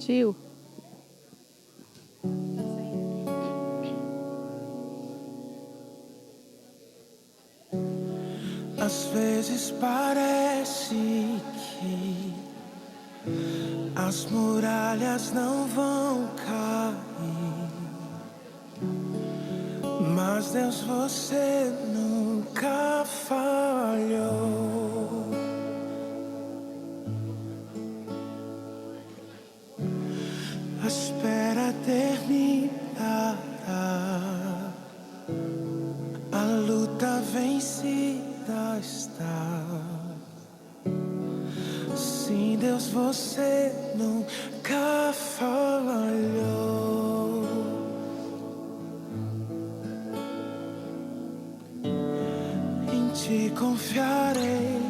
Tio. Às vezes parece que as muralhas não vão cair, mas Deus, você nunca falhou. A espera terminará, a luta vencida está. Sim, Deus, você nunca falhou. Em ti confiarei,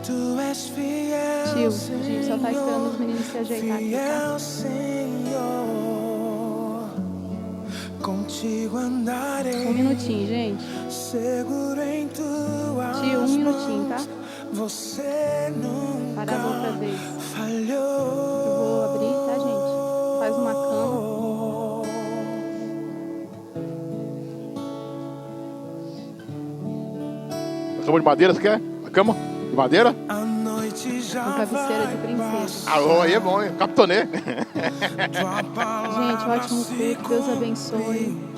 tu és fiel. Tio, a gente só tá esperando os meninos se ajeitar aqui, tá? Senhor, contigo andarei. 1 minutinho, gente. Seguro em tuas Tio, 1 minutinho, tá? Você nunca Para da outra vez. falhou. Eu vou abrir, tá, gente? Faz uma cama. A cama de madeira, você quer? A cama de madeira? A noite já Com cabeceira de princesa. Ah, aí é bom, hein? Capitonê. Gente, ótimo culto. Deus abençoe.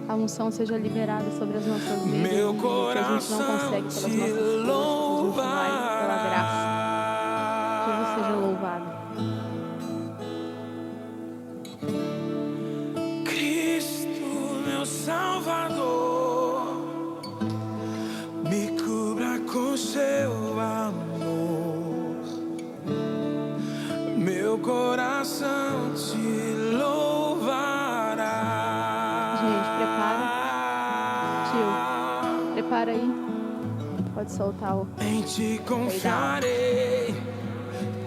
A unção seja liberada sobre as nossas vidas. Meu Que a gente não consegue pelas nossas forças. A gente vai pela graça. Jesus seja louvado. Cristo, meu Salvador, me cubra com seu amor. Meu coração te louvará. Gente, prepara aí. Pode soltar o... Em ti confiarei,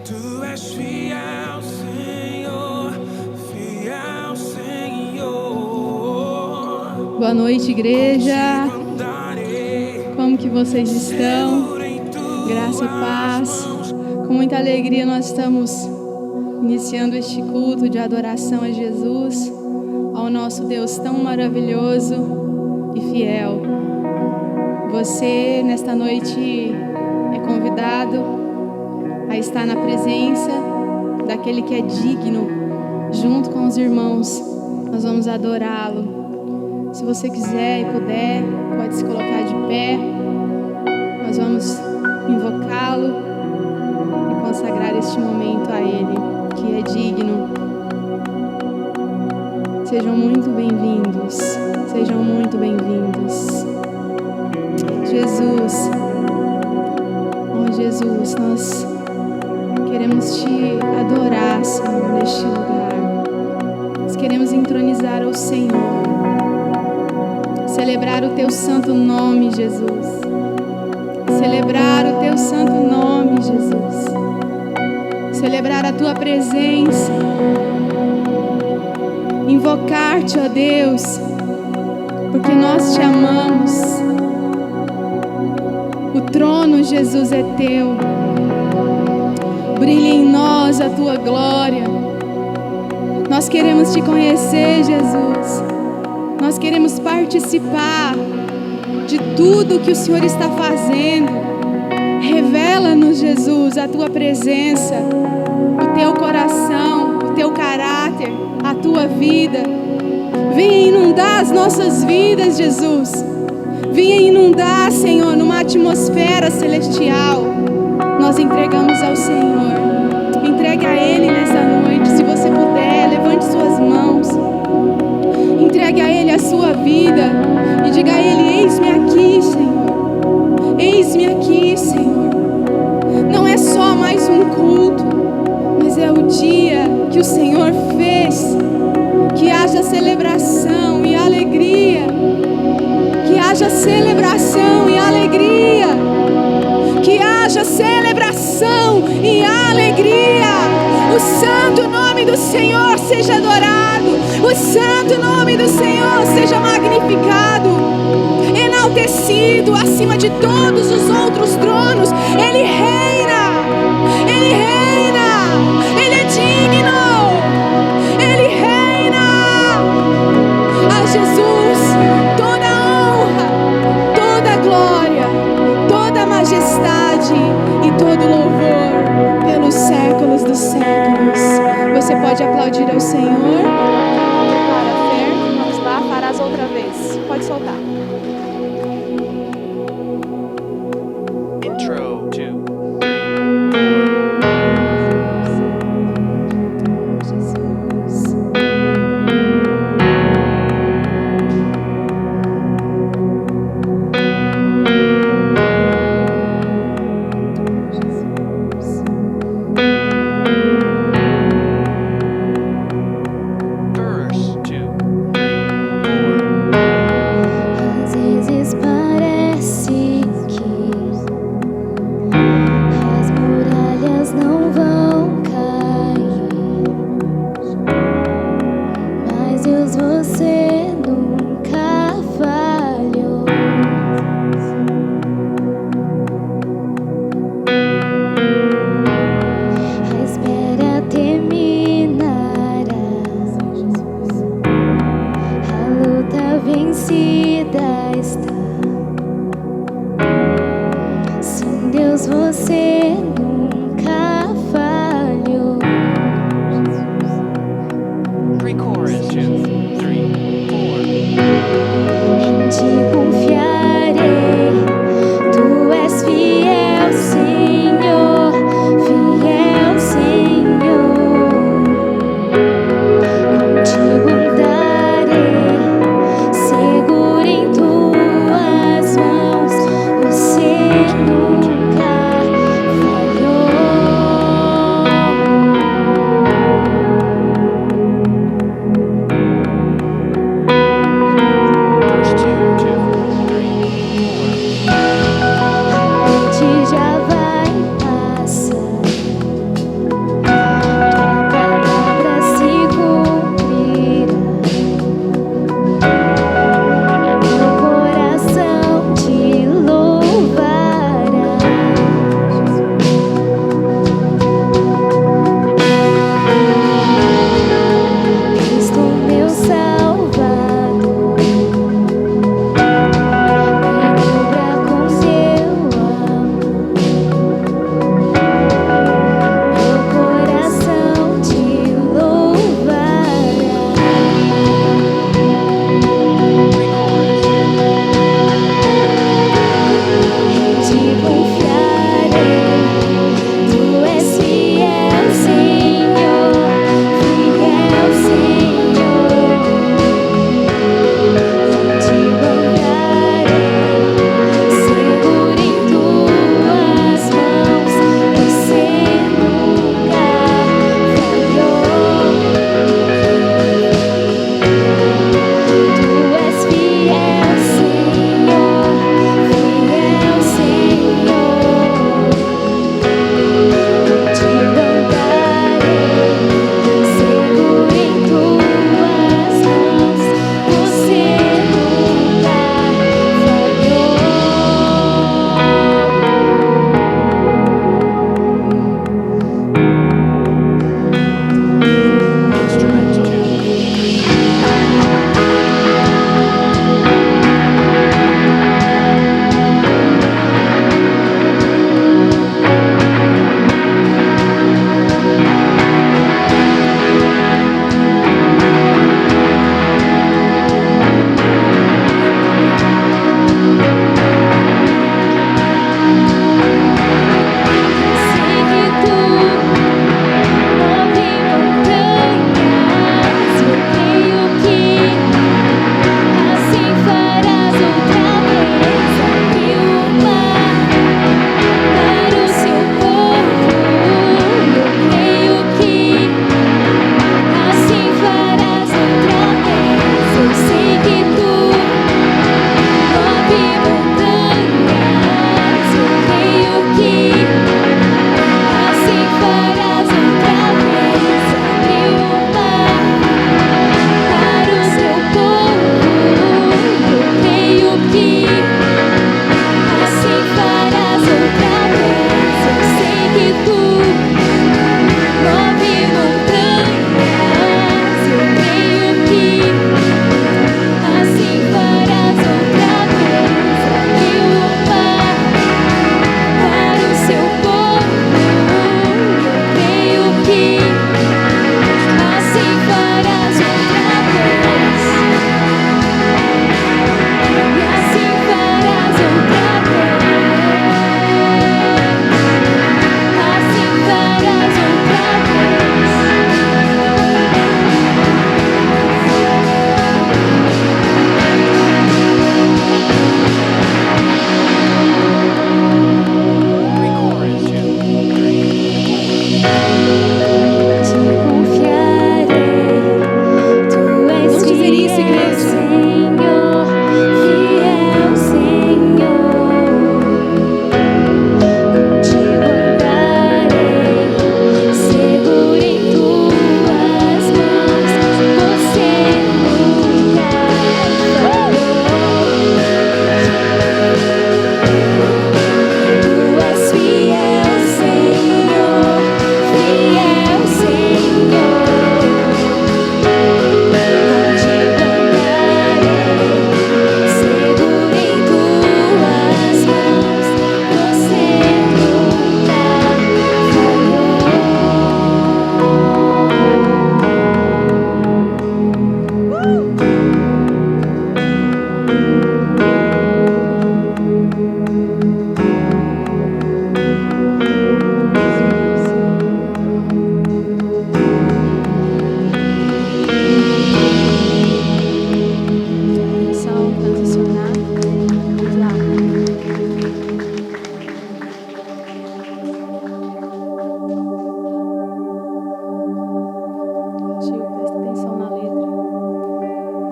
tu és fiel, Senhor, fiel, Senhor. Boa noite, igreja. Como que vocês estão? Graça e paz. Com muita alegria nós estamos iniciando este culto de adoração a Jesus, ao nosso Deus tão maravilhoso e fiel. Você, nesta noite, é convidado a estar na presença daquele que é digno, junto com os irmãos. Nós vamos adorá-lo. Se você quiser e puder, pode se colocar de pé. Nós vamos invocá-lo e consagrar este momento a Ele, que é digno. Sejam muito bem-vindos. Sejam muito bem-vindos. Jesus, oh Jesus, nós queremos te adorar, Senhor, neste lugar. Nós queremos entronizar ao Senhor, celebrar o teu santo nome, Jesus. Celebrar o teu santo nome, Jesus. Celebrar a tua presença. Invocar-te, ó Deus, porque nós te amamos. O trono, Jesus, é teu. Brilha em nós a tua glória. Nós queremos te conhecer, Jesus. Nós queremos participar de tudo que o Senhor está fazendo. Revela-nos, Jesus, a tua presença, o teu coração, o teu caráter, a tua vida. Venha inundar as nossas vidas, Jesus. Venha inundar, Senhor, numa atmosfera celestial. Nós entregamos ao Senhor. Entregue a Ele nessa noite. Se você puder, levante suas mãos. Entregue a Ele a sua vida. E diga a Ele: eis-me aqui, Senhor. Eis-me aqui, Senhor. Não é só mais um culto, mas é o dia que o Senhor fez. Que haja celebração e alegria. Que haja celebração e alegria. Que haja celebração e alegria. O santo nome do Senhor seja adorado. O santo nome do Senhor seja magnificado, enaltecido acima de todos os outros tronos. Ele reina. Ele reina. Ele é digno. aplaudir ao Senhor. Para a fé, vamos lá, farás outra vez. Pode soltar. Intro 2, 3, 4. Jesus. Jesus.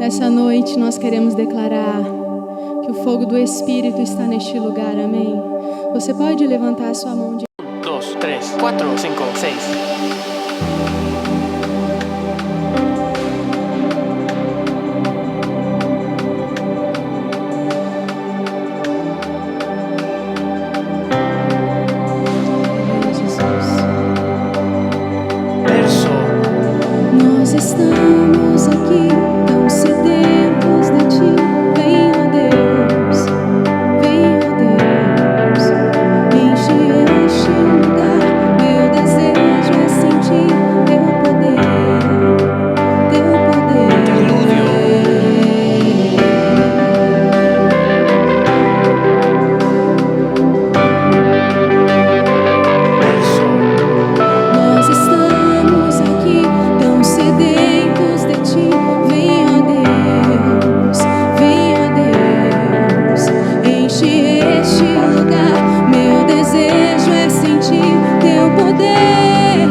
Nessa noite nós queremos declarar que o fogo do Espírito está neste lugar, amém? Você pode levantar a sua mão de 2, 3, 4, 5, 6. Verso. Nós estamos aqui tão sedentos de ti. Vem, ó Deus, enche este lugar. Meu desejo é sentir teu poder, teu poder. Interlúdio. Verso. Nós estamos aqui tão sedentos de ti. Vem, ó Deus, enche este lugar. Meu desejo é sentir teu poder,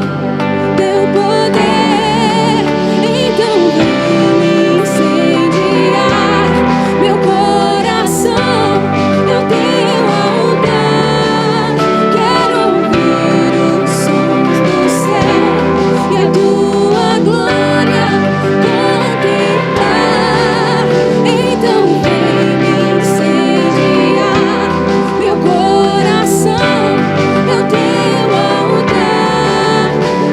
teu poder. Então vem me incendiar. Meu coração é o teu altar. Quero ouvir os sons do céu e a tua glória contemplar. Então vem me incendiar. Meu coração é o teu altar.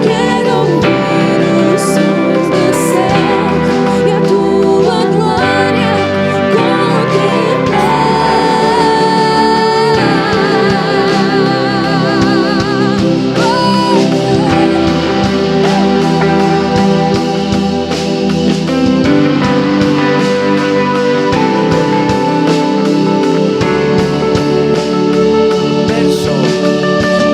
Quero ouvir os sons do céu e a tua glória Verso.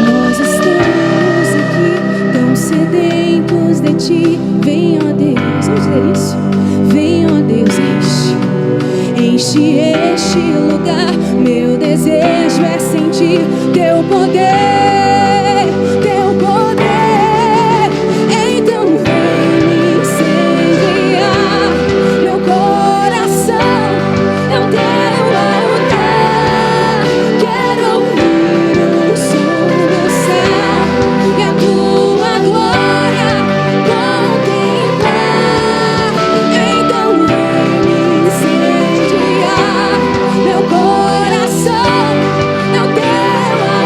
Nós estamos aqui tão sedentos de ti. Vem, ó Deus, vamos dizer isso? Vem, ó Deus, enche este lugar. Meu desejo é sentir teu poder, teu poder. Então vem me incendiar. Meu coração é o teu altar. Quero ouvir o som do céu e a tua glória contemplar. Então vem me incendiar. Meu coração é o teu altar.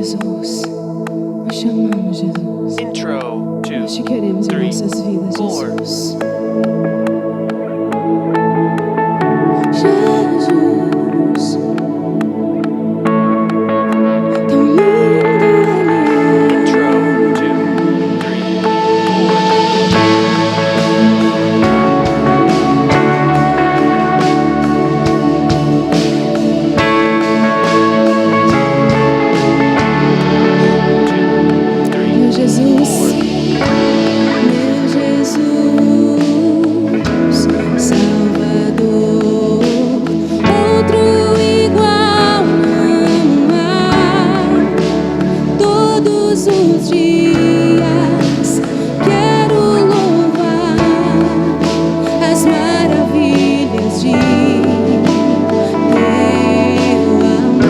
Jesus. Nós chamamos, Jesus. Intro Nós te 2, queremos em 3, nossas vidas, 4. Jesus. Jesus, tão lindo Ele Intro é. 2, 3, 4. Meu Jesus, meu Jesus, Salvador, outro igual não há. Todos os dias quero louvar as maravilhas de teu amor.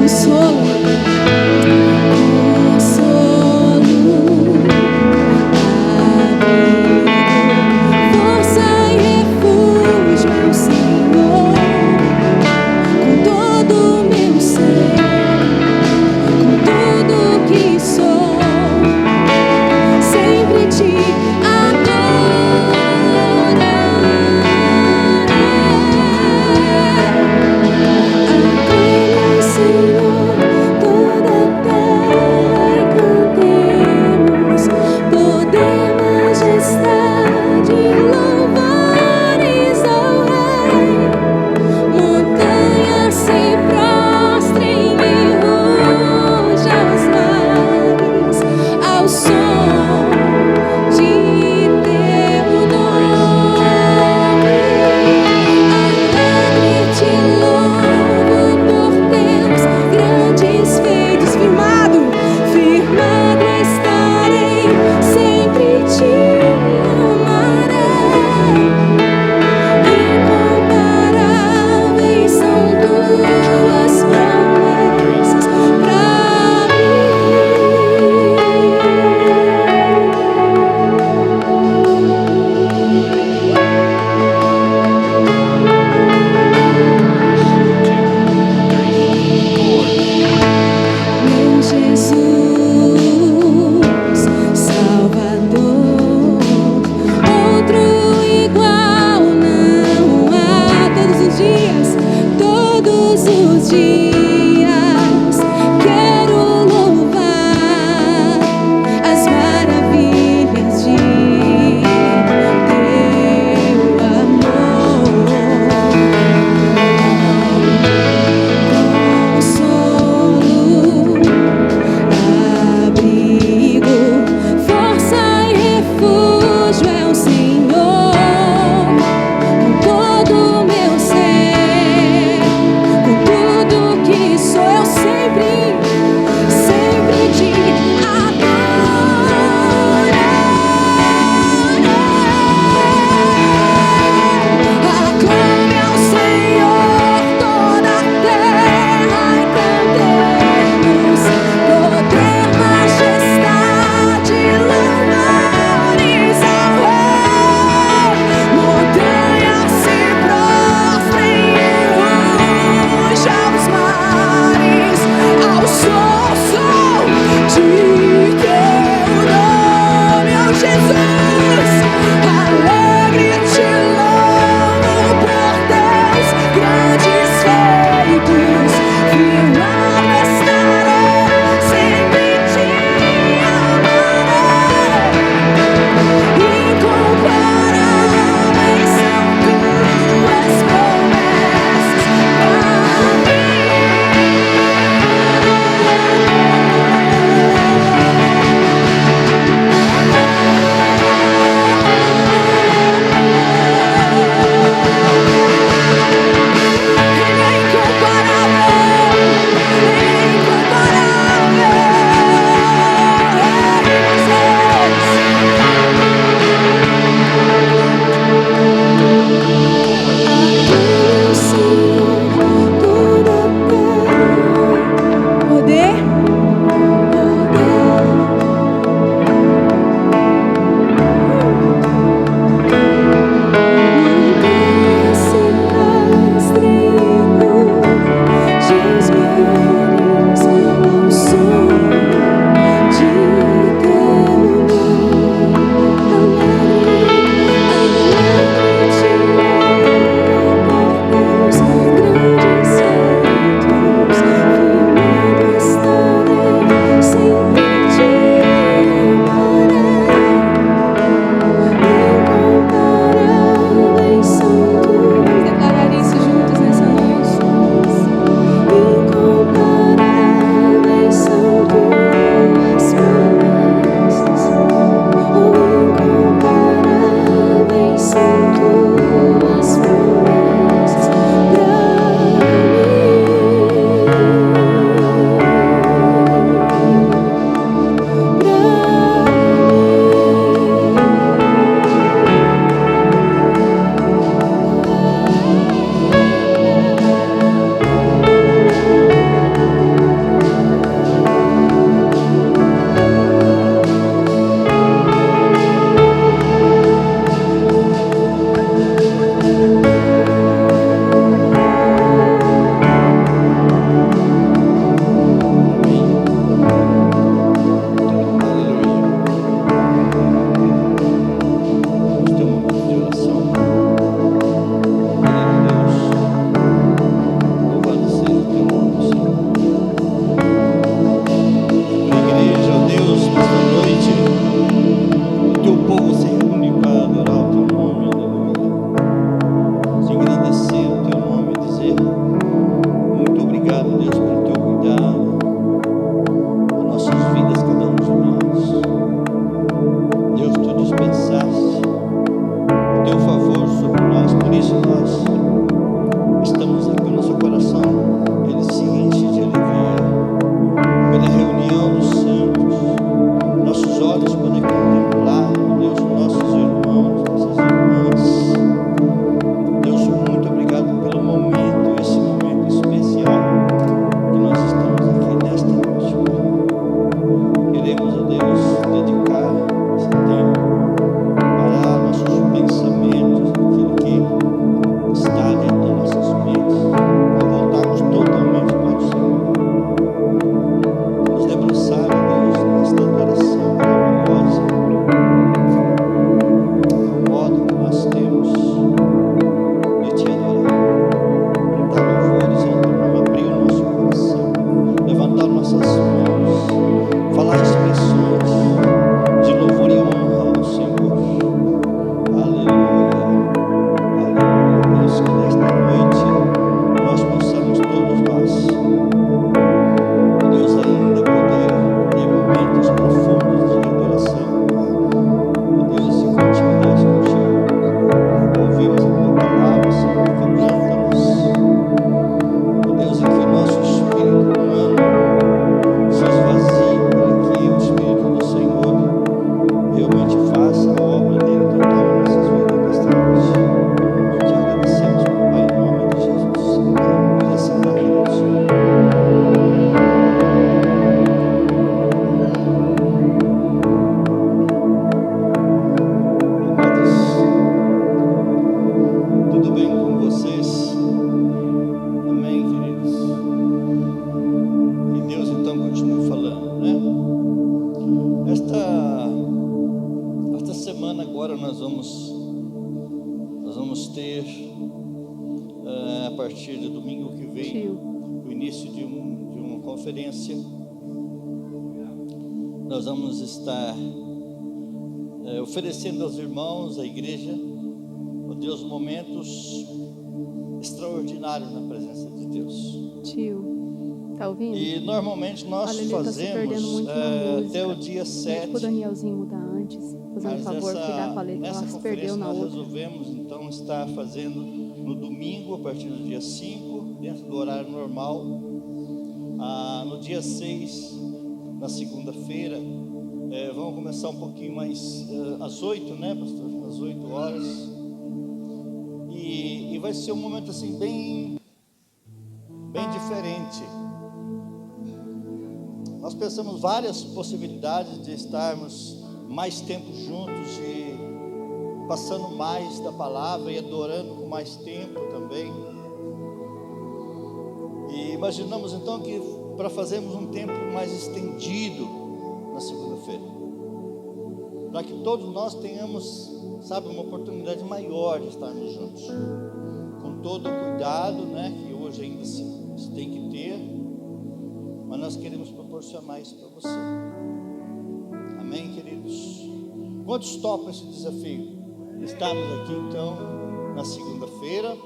Consolo, força e refúgio é o Senhor, com todo o meu ser, com tudo que sou, sempre te adorarei. Senhor, toda a terra e cantemos, poder, majestade, louvores ao Rei. Montanhas se prostrem e ruja aos mares, ao som de teu nome. Alegre te louvo por teus grandes feitos. Firmado estarei, sempre te amarei. Incomparáveis são tuas promessas pra meu Jesus, Salvador, outro igual não há. Todos os dias quero louvar as maravilhas de teu amor. Consolo, abrigo, força e refúgio é o Senhor, com todo o meu ser, com tudo que sou, eu sempre te adorarei. Aclame ao Senhor toda a terra e cantemos, poder, majestade, louvores ao Rei. Montanhas se prostrem e ruja aos mares, ao som de teu nome, ó Jesus. Alegre te louvo por teus grandes feitos. Firmado estarei, sempre te amarei. Incomparáveis são tuas promessas Ele é incomparável, Ele é incomparável. Meu Senhor, toda a terra, poder, montanhas se prostrem e rujas aos mares, partir de domingo que vem, Tio. o início de uma conferência. Nós vamos estar oferecendo aos irmãos, à igreja, ó Deus, momentos extraordinários na presença de Deus. Tio, tá ouvindo? E normalmente nós Olha, ele tá se perdendo fazemos muito na música. até o dia 7. Tipo o Danielzinho mudar antes, fazendo Mas favor, cuidar com a letra, nessa ela se conferência perdeu na nós outra. resolvemos então estar fazendo no domingo, a partir do dia 5, dentro do horário normal. No dia 6, na segunda-feira, vamos começar um pouquinho mais às 8, né, pastor? Às 8 horas. E vai ser um momento assim bem diferente. Nós pensamos várias possibilidades de estarmos mais tempo juntos e passando mais da palavra e adorando com mais tempo também. E imaginamos então que para fazermos um tempo mais estendido na segunda-feira, para que todos nós tenhamos, sabe, uma oportunidade maior de estarmos juntos, com todo o cuidado, né, que hoje ainda se tem que ter, mas nós queremos proporcionar isso para você. Amém, queridos? Quantos topam esse desafio? Estamos aqui então na segunda-feira,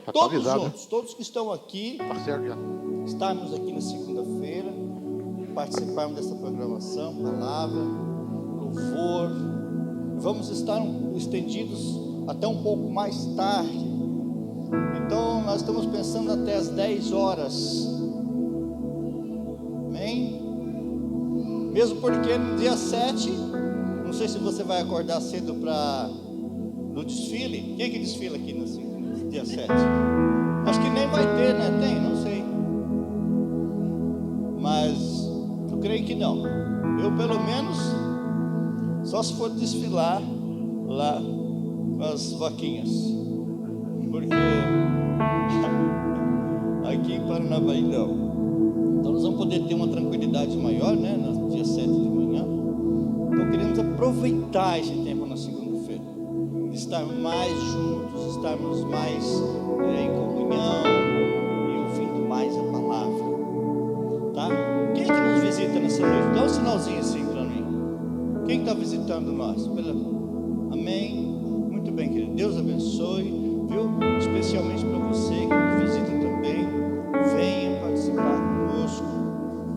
Tá todos avisado, juntos, todos que estão aqui, Tá certo já. estarmos aqui na segunda-feira, participarmos dessa programação, palavra, louvor. Vamos estar estendidos até um pouco mais tarde. Então nós estamos pensando até as 10 horas. Amém? Mesmo porque no dia 7, não sei se você vai acordar cedo para no desfile. Quem é que desfila aqui no dia 7? Acho que nem vai ter, né? Tem, não sei. Mas eu creio que não. Eu pelo menos só se for desfilar lá com as vaquinhas. Porque aqui em Paranabaí não. Então nós vamos poder ter uma tranquilidade maior, né? No dia 7 de manhã. Então queremos aproveitar esse tempo na segunda-feira. Estar mais juntos, estarmos mais em comunhão e ouvindo mais a palavra. Tá? Quem é que nos visita nessa noite? Dá um sinalzinho assim para mim. Quem está visitando nós? Amém? Muito bem, querido. Deus abençoe, viu? Especialmente para você que nos visita também. Venha participar conosco.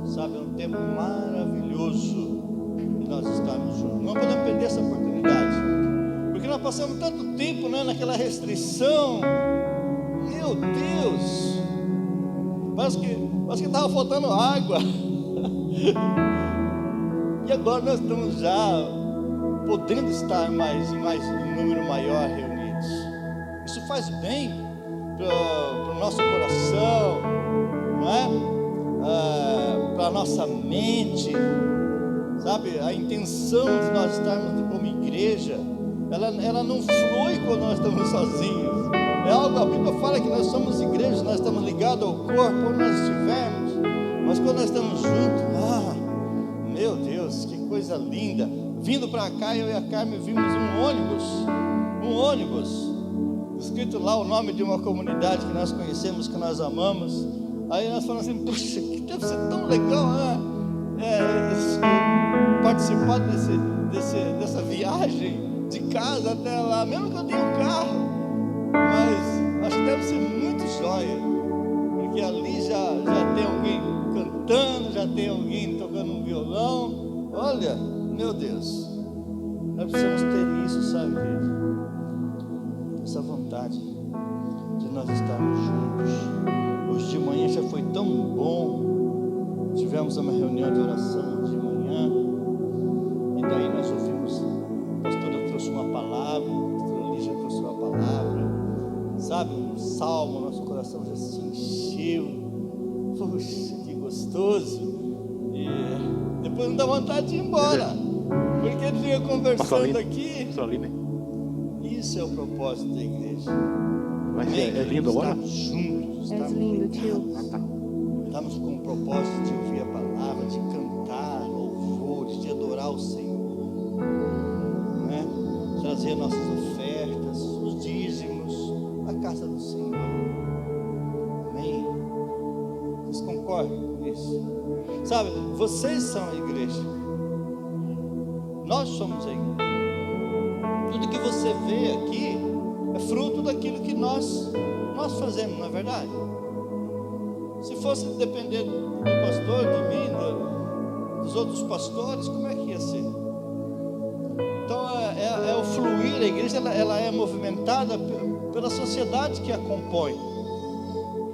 Sabe, é um tempo maravilhoso de nós estarmos juntos. Não podemos perder essa oportunidade. Porque nós passamos tanto tempo, né, naquela restrição. Meu Deus! Parece que estava faltando água. E agora nós estamos já podendo estar em um número maior reunidos. Isso faz bem para o nosso coração, não é? Para a nossa mente, sabe? A intenção de nós estarmos como igreja, ela não flui quando nós estamos sozinhos. É algo, a Bíblia fala que nós somos igreja, nós estamos ligados ao corpo onde nós estivermos, mas quando nós estamos juntos, meu Deus, que coisa linda. Vindo para cá, eu e a Carmen vimos um ônibus, escrito lá o nome de uma comunidade que nós conhecemos, que nós amamos. Aí nós falamos assim, puxa, que deve ser tão legal, né? Participar dessa viagem de casa até lá, mesmo que eu tenha um carro, mas acho que deve ser muito jóia, porque ali já tem alguém cantando, já tem alguém tocando um violão. Olha, meu Deus, nós precisamos ter isso, sabe, querido? Essa vontade de nós estarmos juntos. Hoje de manhã já foi tão bom. Tivemos uma reunião de oração de manhã, e daí nós ouvimos, a pastora trouxe uma palavra, a pastora Lígia trouxe uma palavra, sabe, um salmo, nosso coração já se encheu. Puxa, que gostoso. E depois não dá vontade de ir embora, porque ele fica conversando aqui. Isso é o propósito da igreja. Mas é lindo agora? Estamos juntos. É lindo, tio. Estamos com o propósito de ouvir a palavra, de cantar louvores, de adorar o Senhor, né? Trazer nossas ofertas, os dízimos, a casa do Senhor. concorda com isso? Sabe, vocês são a igreja. Nós somos a igreja. Tudo que você vê aqui é fruto daquilo que nós fazemos, não é verdade? Se fosse depender do pastor, de mim, dos outros pastores, como é que ia ser? Então é o fluir, a igreja ela é movimentada pela sociedade que a compõe.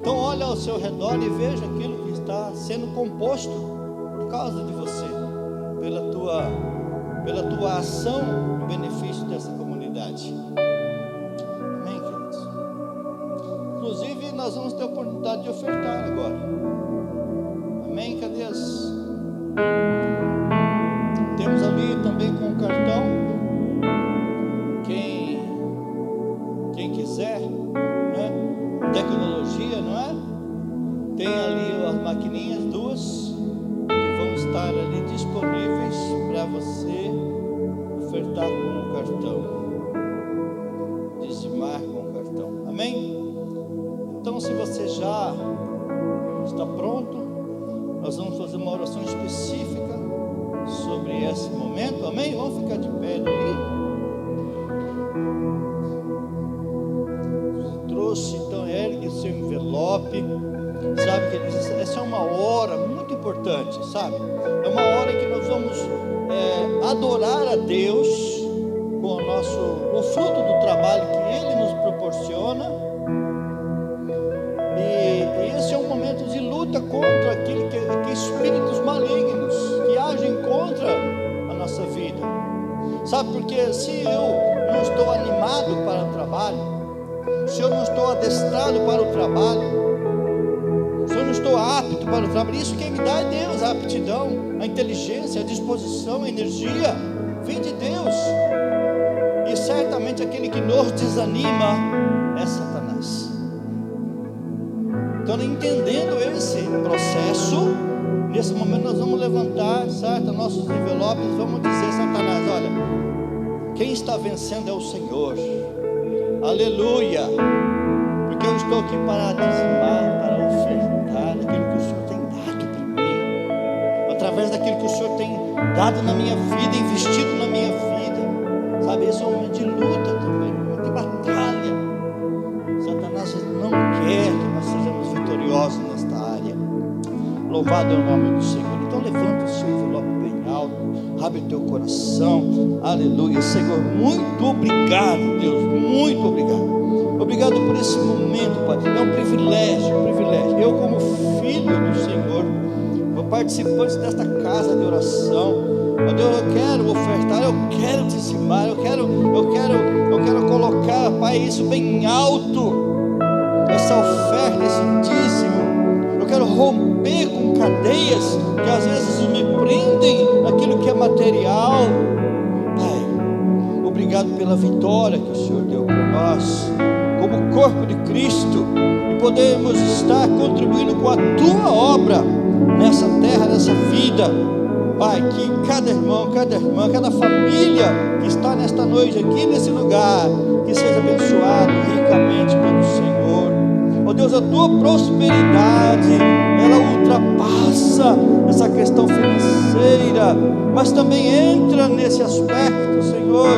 Então olha ao seu redor e veja aquilo que está sendo composto por causa de você, pela tua ação no benefício dessa comunidade. Amém, queridos? Inclusive nós vamos ter a oportunidade de ofertar agora. Amém? Cadê as... Temos ali também com o cartão. Quem quiser, né? Tecnologia, não é? Tem ali as maquininhas, duas, que vão estar ali disponíveis para você ofertar com o cartão, dizimar com o cartão. Amém? Então, se você já está pronto, nós vamos fazer uma oração específica sobre esse momento. Amém? Vamos ficar de pé aí. Trouxe, então ergue o seu envelope. Sabe, queridos, essa é uma hora muito importante, sabe? É uma hora que nós vamos adorar a Deus com o fruto do trabalho que Ele nos proporciona. E esse é um momento de luta contra aquele que espíritos malignos que agem contra a nossa vida. Sabe, porque se eu não estou animado para o trabalho, se eu não estou adestrado para o trabalho, se eu não estou apto para o trabalho, isso quem me dá é Deus, a aptidão, a inteligência, a disposição, a energia, vem de Deus. E certamente aquele que nos desanima é Satanás. Então, entendendo esse processo, nesse momento nós vamos levantar, certo, nossos envelopes, vamos dizer: Satanás, olha, quem está vencendo é o Senhor. Aleluia! Porque eu estou aqui para dizimar, para ofertar aquilo que o Senhor tem dado para mim, através daquilo que o Senhor tem dado na minha vida, investido na minha vida. Sabe, esse é um momento de luta também, um momento de batalha. Satanás não quer que nós sejamos vitoriosos nesta área. Louvado é o nome do Senhor. Então levanta o seu envelope bem alto, abre o teu coração. Aleluia, Senhor, muito obrigado, Deus, muito obrigado. Obrigado por esse momento, Pai. É um privilégio, Eu, como filho do Senhor, vou participante desta casa de oração. Ó Deus, eu quero ofertar, eu quero dizimar, eu quero colocar, Pai, isso bem alto. Essa oferta, esse dízimo. Eu quero romper com cadeias que às vezes me prendem naquilo que é material. Pai, obrigado pela vitória que o Senhor deu para nós, como corpo de Cristo, e podemos estar contribuindo com a Tua obra nessa terra, nessa vida. Pai, que cada irmão, cada irmã, cada família que está nesta noite aqui nesse lugar, que seja abençoado ricamente pelo Senhor. Ó Deus, a Tua prosperidade, ela ultrapassa essa questão financeira, mas também entra nesse aspecto, Senhor.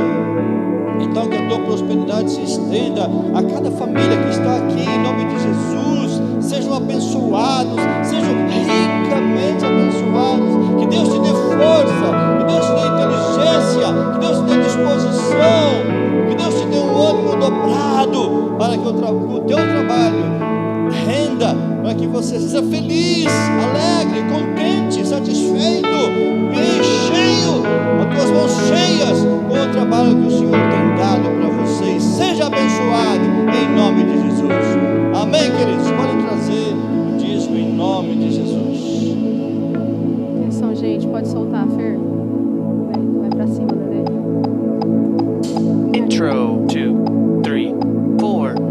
Então que a Tua prosperidade se estenda a cada família que está aqui, em nome de Jesus. Sejam abençoados, sejam ricamente abençoados. Que Deus te dê força, que Deus te dê inteligência, que Deus te dê disposição, que Deus te dê um ânimo dobrado, para que o teu trabalho renda, para que você seja feliz, alegre, contente, satisfeito e cheio, as tuas mãos cheias com o trabalho que o Senhor tem dado para vocês. Seja abençoado em nome de Jesus. Amém, queridos? Podem trazer o dízimo em nome de Jesus. Atenção, gente, pode soltar, Fer. Vai pra cima, Lelê. Intro 2, 3, 4.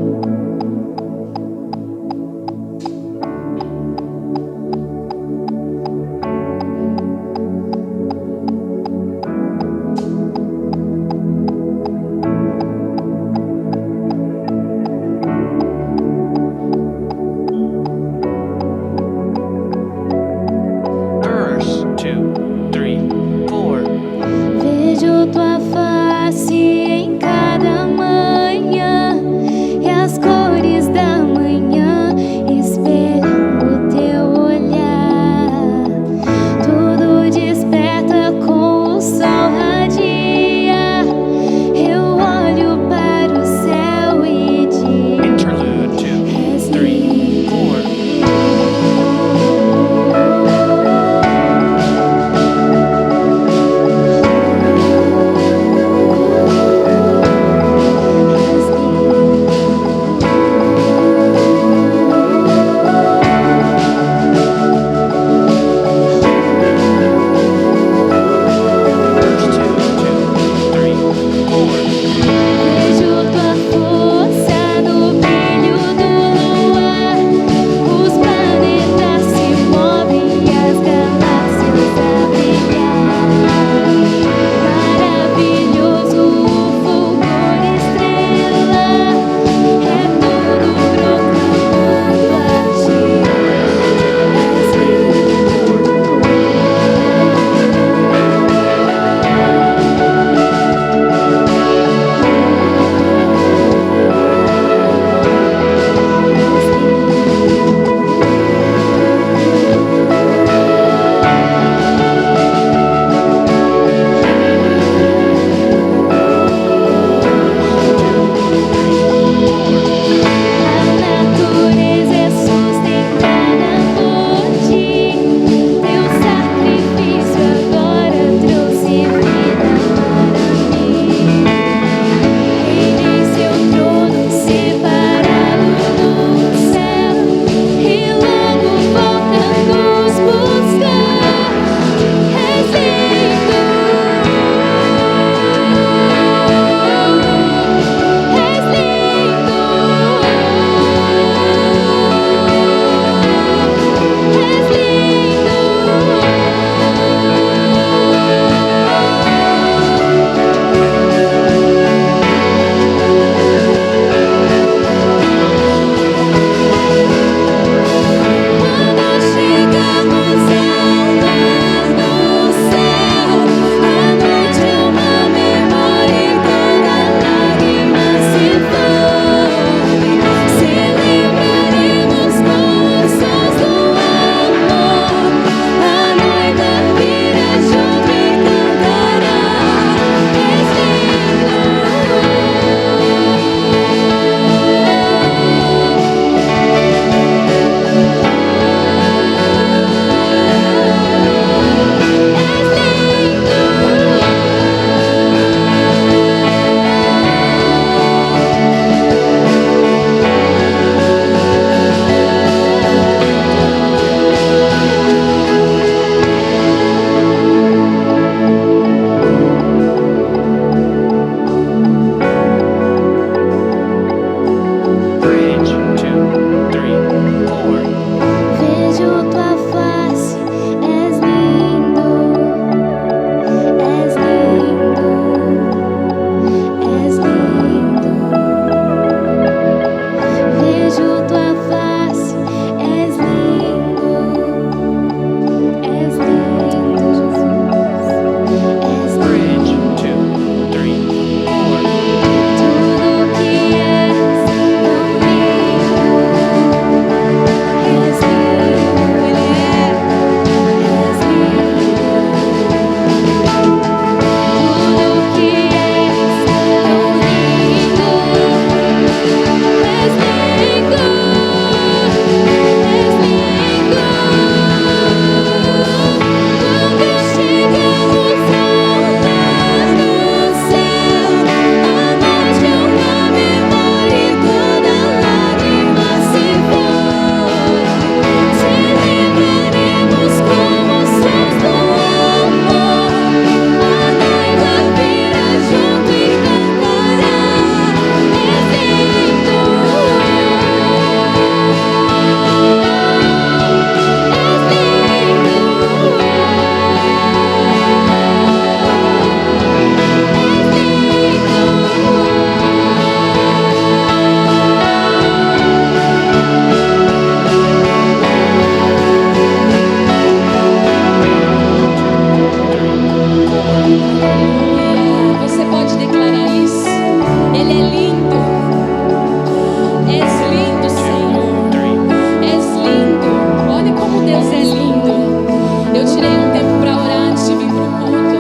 tirei um tempo para orar antes de vir para o culto.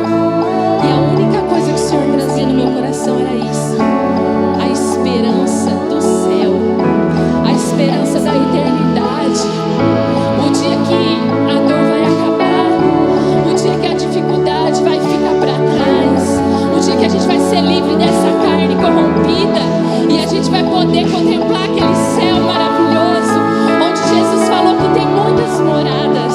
E a única coisa que o Senhor trazia no meu coração era isso: a esperança do céu, a esperança da eternidade. O dia que a dor vai acabar, o dia que a dificuldade vai ficar para trás, o dia que a gente vai ser livre dessa carne corrompida e a gente vai poder contemplar aquele céu maravilhoso, onde Jesus falou que tem muitas moradas.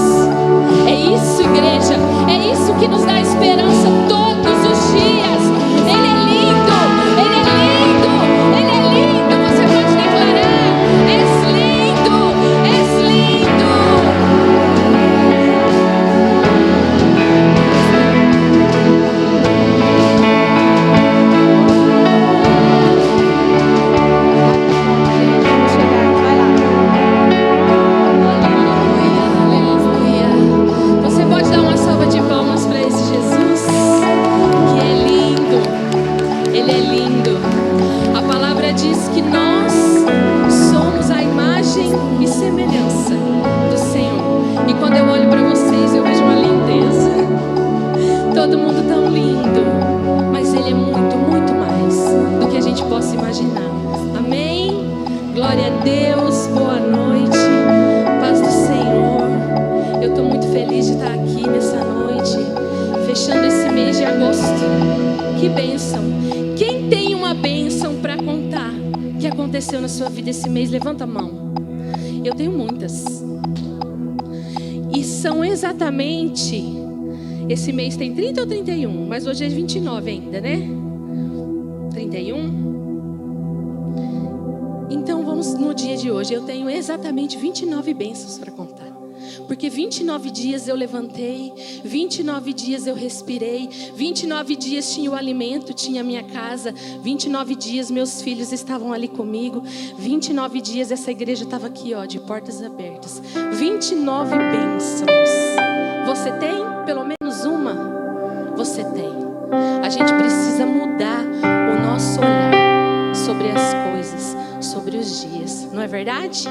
É isso, igreja, é isso que nos dá esperança todos os dias. Ele é lindo, Ele é lindo, Ele é lindo. Você pode declarar: és lindo, és lindo. Vai lá. Aleluia, aleluia. Você pode dar uma salva de palmas para esse Jesus, que é lindo, Ele é lindo. A palavra diz que nós somos a imagem e semelhança do Senhor. E quando eu olho para vocês, eu vejo uma lindeza. Todo mundo tão lindo, mas Ele é muito, muito mais do que a gente possa imaginar. Amém? Glória a Deus, boa noite, paz do Senhor. Eu estou muito feliz de estar aqui nessa noite, fechando esse mês de agosto. Que bênção! Quem tem uma bênção para contar que aconteceu na sua vida esse mês? Levanta a mão. Eu tenho muitas. E são exatamente, esse mês tem 30 ou 31, mas hoje é 29 ainda, né? 31? Então vamos no dia de hoje. Eu tenho exatamente 29 bênçãos para contar. Porque 29 dias eu levantei, 29 dias eu respirei, 29 dias tinha o alimento, tinha a minha casa, 29 dias meus filhos estavam ali comigo, 29 dias essa igreja estava aqui, ó, de portas abertas. 29 bênçãos. Você tem pelo menos uma? Você tem. A gente precisa mudar o nosso olhar sobre as coisas, sobre os dias, não é verdade?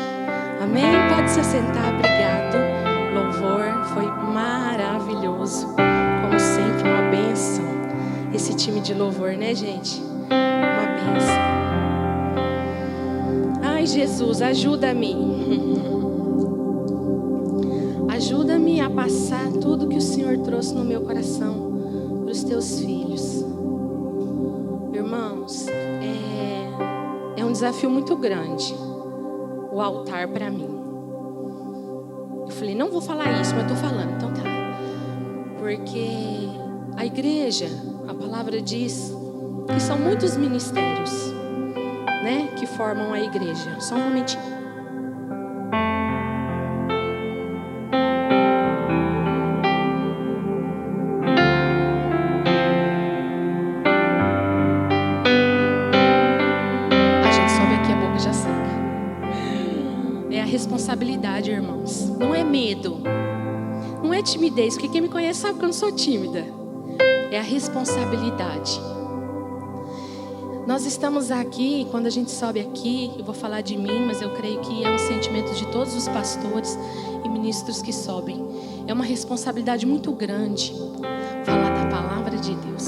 Amém? Pode se assentar, obrigado. Louvor foi maravilhoso, como sempre, uma bênção. Esse time de louvor, né, gente? Uma bênção. Ai, Jesus, ajuda-me. Ajuda-me a passar tudo que o Senhor trouxe no meu coração para os teus filhos. Irmãos, é um desafio muito grande o altar para mim. Eu falei, não vou falar isso, mas estou falando, então tá. Porque a igreja, a palavra diz que são muitos ministérios, né, que formam a igreja. Só um momentinho. A gente sobe aqui, a boca já seca. É a responsabilidade, irmãos. Não é medo, não é timidez, porque quem me conhece sabe que eu não sou tímida. É a responsabilidade. Nós estamos aqui, quando a gente sobe aqui, eu vou falar de mim, mas eu creio que é um sentimento de todos os pastores e ministros que sobem. É uma responsabilidade muito grande falar da palavra de Deus.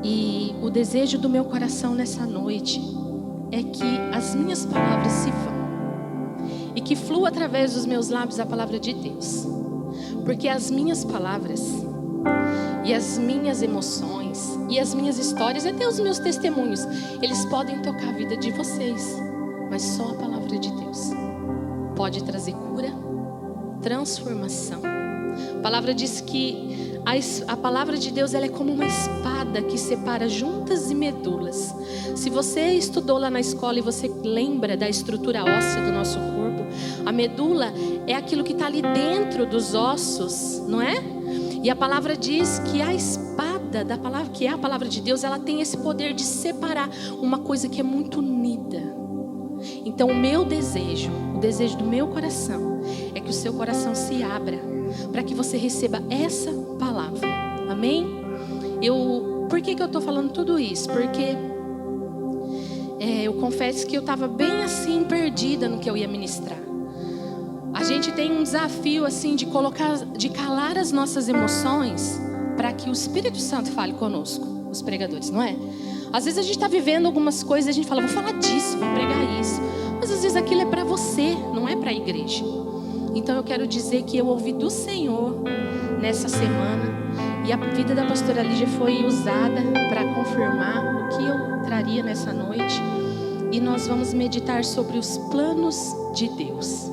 E o desejo do meu coração nessa noite é que as minhas palavras se vão e que flua através dos meus lábios a palavra de Deus. Porque as minhas palavras e as minhas emoções e as minhas histórias e até os meus testemunhos, eles podem tocar a vida de vocês, mas só a palavra de Deus pode trazer cura, transformação. A palavra diz que a palavra de Deus, ela é como uma espada que separa juntas e medulas. Se você estudou lá na escola e você lembra da estrutura óssea do nosso corpo, a medula é aquilo que está ali dentro dos ossos, não é? E a palavra diz que a espada da palavra, que é a palavra de Deus, ela tem esse poder de separar uma coisa que é muito unida. Então o meu desejo, o desejo do meu coração, é que o seu coração se abra para que você receba essa palavra. Amém? Por que eu estou falando tudo isso? Porque eu confesso que eu estava bem assim, perdida no que eu ia ministrar. A gente tem um desafio assim de calar as nossas emoções para que o Espírito Santo fale conosco, os pregadores, não é? Às vezes a gente está vivendo algumas coisas e a gente fala, vou falar disso, vou pregar isso. Mas às vezes aquilo é para você, não é para a igreja. Então eu quero dizer que eu ouvi do Senhor nessa semana. E a vida da pastora Lígia foi usada para confirmar o que eu traria nessa noite. E nós vamos meditar sobre os planos de Deus.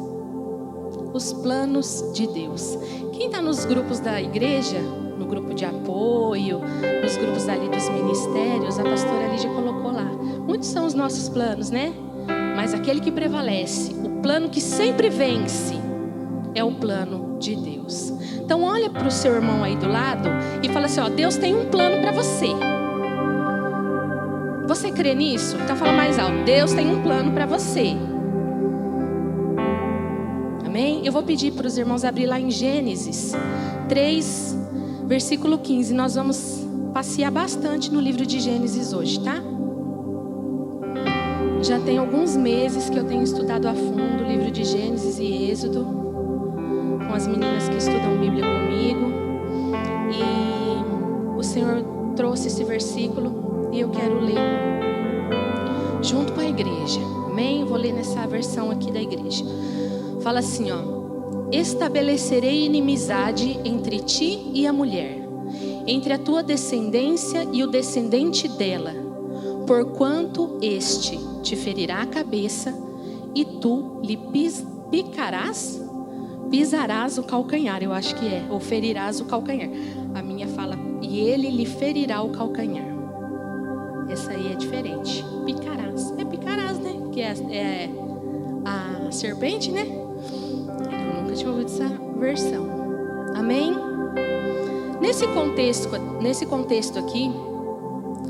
Os planos de Deus. Quem está nos grupos da igreja, no grupo de apoio, nos grupos ali dos ministérios, a pastora Lígia colocou lá. Muitos são os nossos planos, né? Mas aquele que prevalece, o plano que sempre vence, é o plano de Deus. Então olha para o seu irmão aí do lado e fala assim, ó, Deus tem um plano para você. Você crê nisso? Então fala mais alto, Deus tem um plano para você. Amém? Eu vou pedir para os irmãos abrir lá em Gênesis 3, versículo 15. Nós vamos passear bastante no livro de Gênesis hoje, tá? Já tem alguns meses que eu tenho estudado a fundo o livro de Gênesis e Êxodo, com as meninas que estudam Bíblia comigo. E o Senhor trouxe esse versículo e eu quero ler junto com a igreja. Amém? Eu vou ler nessa versão aqui da igreja. Fala assim, ó: estabelecerei inimizade entre ti e a mulher, entre a tua descendência e o descendente dela, porquanto este te ferirá a cabeça e tu lhe pisarás o calcanhar. Eu acho que é, ou ferirás o calcanhar. A minha fala, e ele lhe ferirá o calcanhar. Essa aí é diferente. Picarás. É picarás, né? Que é a serpente, né? Eu nunca tinha ouvido essa versão. Amém? Nesse contexto aqui,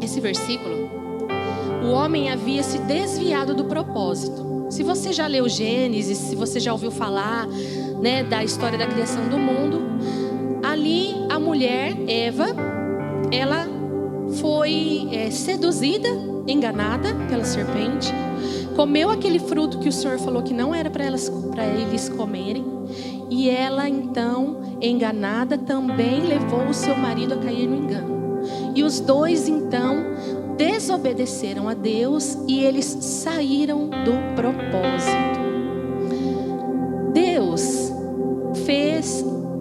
esse versículo, o homem havia se desviado do propósito. Se você já leu Gênesis, se você já ouviu falar, né, da história da criação do mundo, ali a mulher, Eva, ela foi seduzida, enganada pela serpente, comeu aquele fruto que o Senhor falou que não era para eles comerem, e ela então, enganada, também levou o seu marido a cair no engano. E os dois então desobedeceram a Deus e eles saíram do propósito. Deus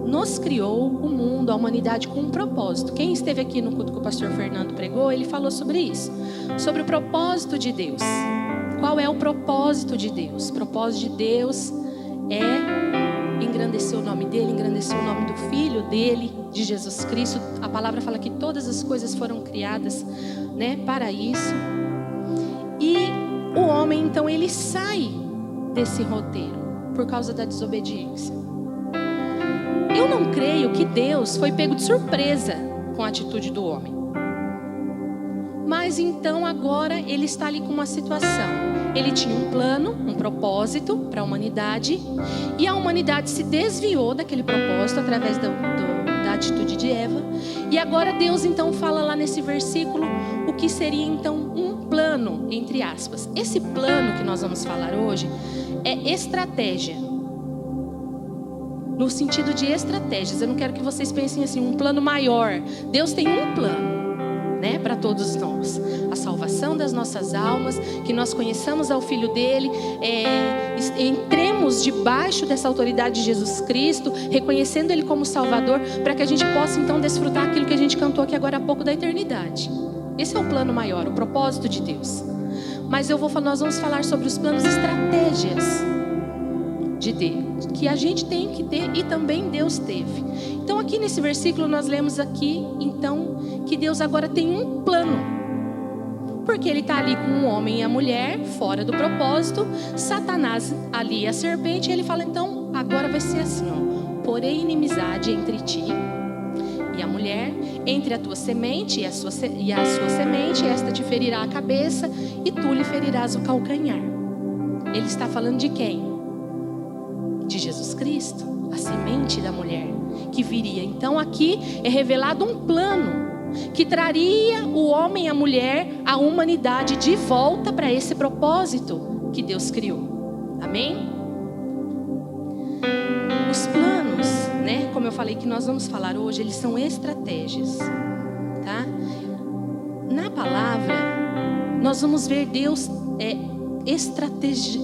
nos criou o mundo, a humanidade com um propósito. Quem esteve aqui no culto que o pastor Fernando pregou, ele falou sobre isso, sobre o propósito de Deus. Qual é o propósito de Deus? O propósito de Deus é engrandecer o nome dele, engrandecer o nome do Filho dele, de Jesus Cristo. A palavra fala que todas as coisas foram criadas, né, para isso. E o homem então ele sai desse roteiro por causa da desobediência. Eu não creio que Deus foi pego de surpresa com a atitude do homem. Mas então agora ele está ali com uma situação. Ele tinha um plano, um propósito para a humanidade, e a humanidade se desviou daquele propósito através da atitude de Eva. E agora Deus então fala lá nesse versículo o que seria então um plano, entre aspas. Esse plano que nós vamos falar hoje é estratégia. No sentido de estratégias. Eu não quero que vocês pensem assim, um plano maior. Deus tem um plano, né, para todos nós. A salvação das nossas almas, que nós conheçamos ao Filho dele, entremos debaixo dessa autoridade de Jesus Cristo, reconhecendo ele como Salvador, para que a gente possa então desfrutar aquilo que a gente cantou aqui agora há pouco da eternidade. Esse é o plano maior, o propósito de Deus. Mas nós vamos falar sobre os planos e estratégias de Deus, que a gente tem que ter e também Deus teve. Então aqui nesse versículo nós lemos aqui então que Deus agora tem um plano, porque ele está ali com o homem e a mulher fora do propósito, Satanás ali a serpente, e ele fala então agora vai ser assim, ó: porém inimizade entre ti e a mulher, entre a tua semente e a sua semente, esta te ferirá a cabeça e tu lhe ferirás o calcanhar. Ele está falando de quem? De Jesus Cristo, a semente da mulher que viria. Então aqui é revelado um plano que traria o homem e a mulher, a humanidade de volta para esse propósito que Deus criou. Amém? Os planos, né, como eu falei que nós vamos falar hoje, eles são estratégias, tá? Na palavra, nós vamos ver Deus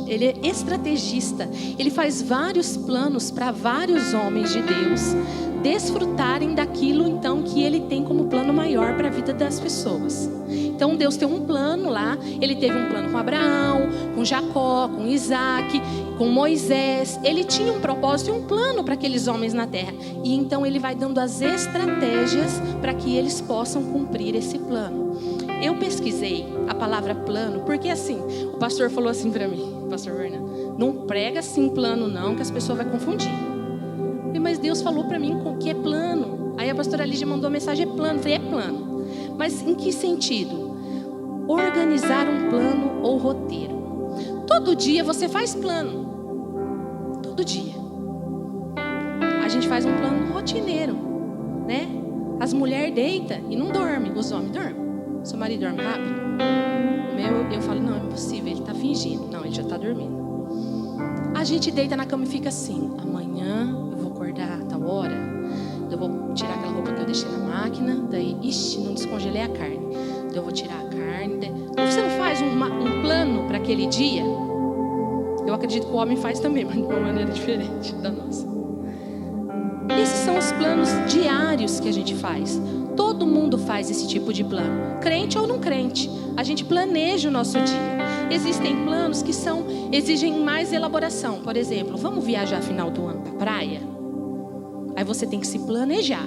ele é estrategista. Ele faz vários planos para vários homens de Deus desfrutarem daquilo então que ele tem como plano maior para a vida das pessoas. Então Deus tem um plano lá. Ele teve um plano com Abraão, com Jacó, com Isaac, com Moisés. Ele tinha um propósito e um plano para aqueles homens na terra. E então ele vai dando as estratégias para que eles possam cumprir esse plano. Eu pesquisei a palavra plano, porque assim, o pastor falou assim para mim, pastor Fernando, não prega assim plano não, que as pessoas vão confundir. Mas Deus falou para mim o que é plano. Aí a pastora Lígia mandou a mensagem, é plano. Eu falei, é plano. Mas em que sentido? Organizar um plano ou roteiro. Todo dia você faz plano. Todo dia. A gente faz um plano rotineiro, né? As mulheres deitam e não dormem, os homens dormem. Seu marido dorme rápido? O meu, eu falo, não, é impossível, ele está fingindo. Não, ele já está dormindo. A gente deita na cama e fica assim, amanhã eu vou acordar a tal hora, eu vou tirar aquela roupa que eu deixei na máquina, daí, não descongelei a carne. Daí eu vou tirar a carne. Você não faz um plano para aquele dia? Eu acredito que o homem faz também, mas de uma maneira diferente da nossa. Esses são os planos diários que a gente faz. Todo mundo faz esse tipo de plano, crente ou não crente. A gente planeja o nosso dia. Existem planos que exigem mais elaboração. Por exemplo, vamos viajar final do ano para a praia? Aí você tem que se planejar.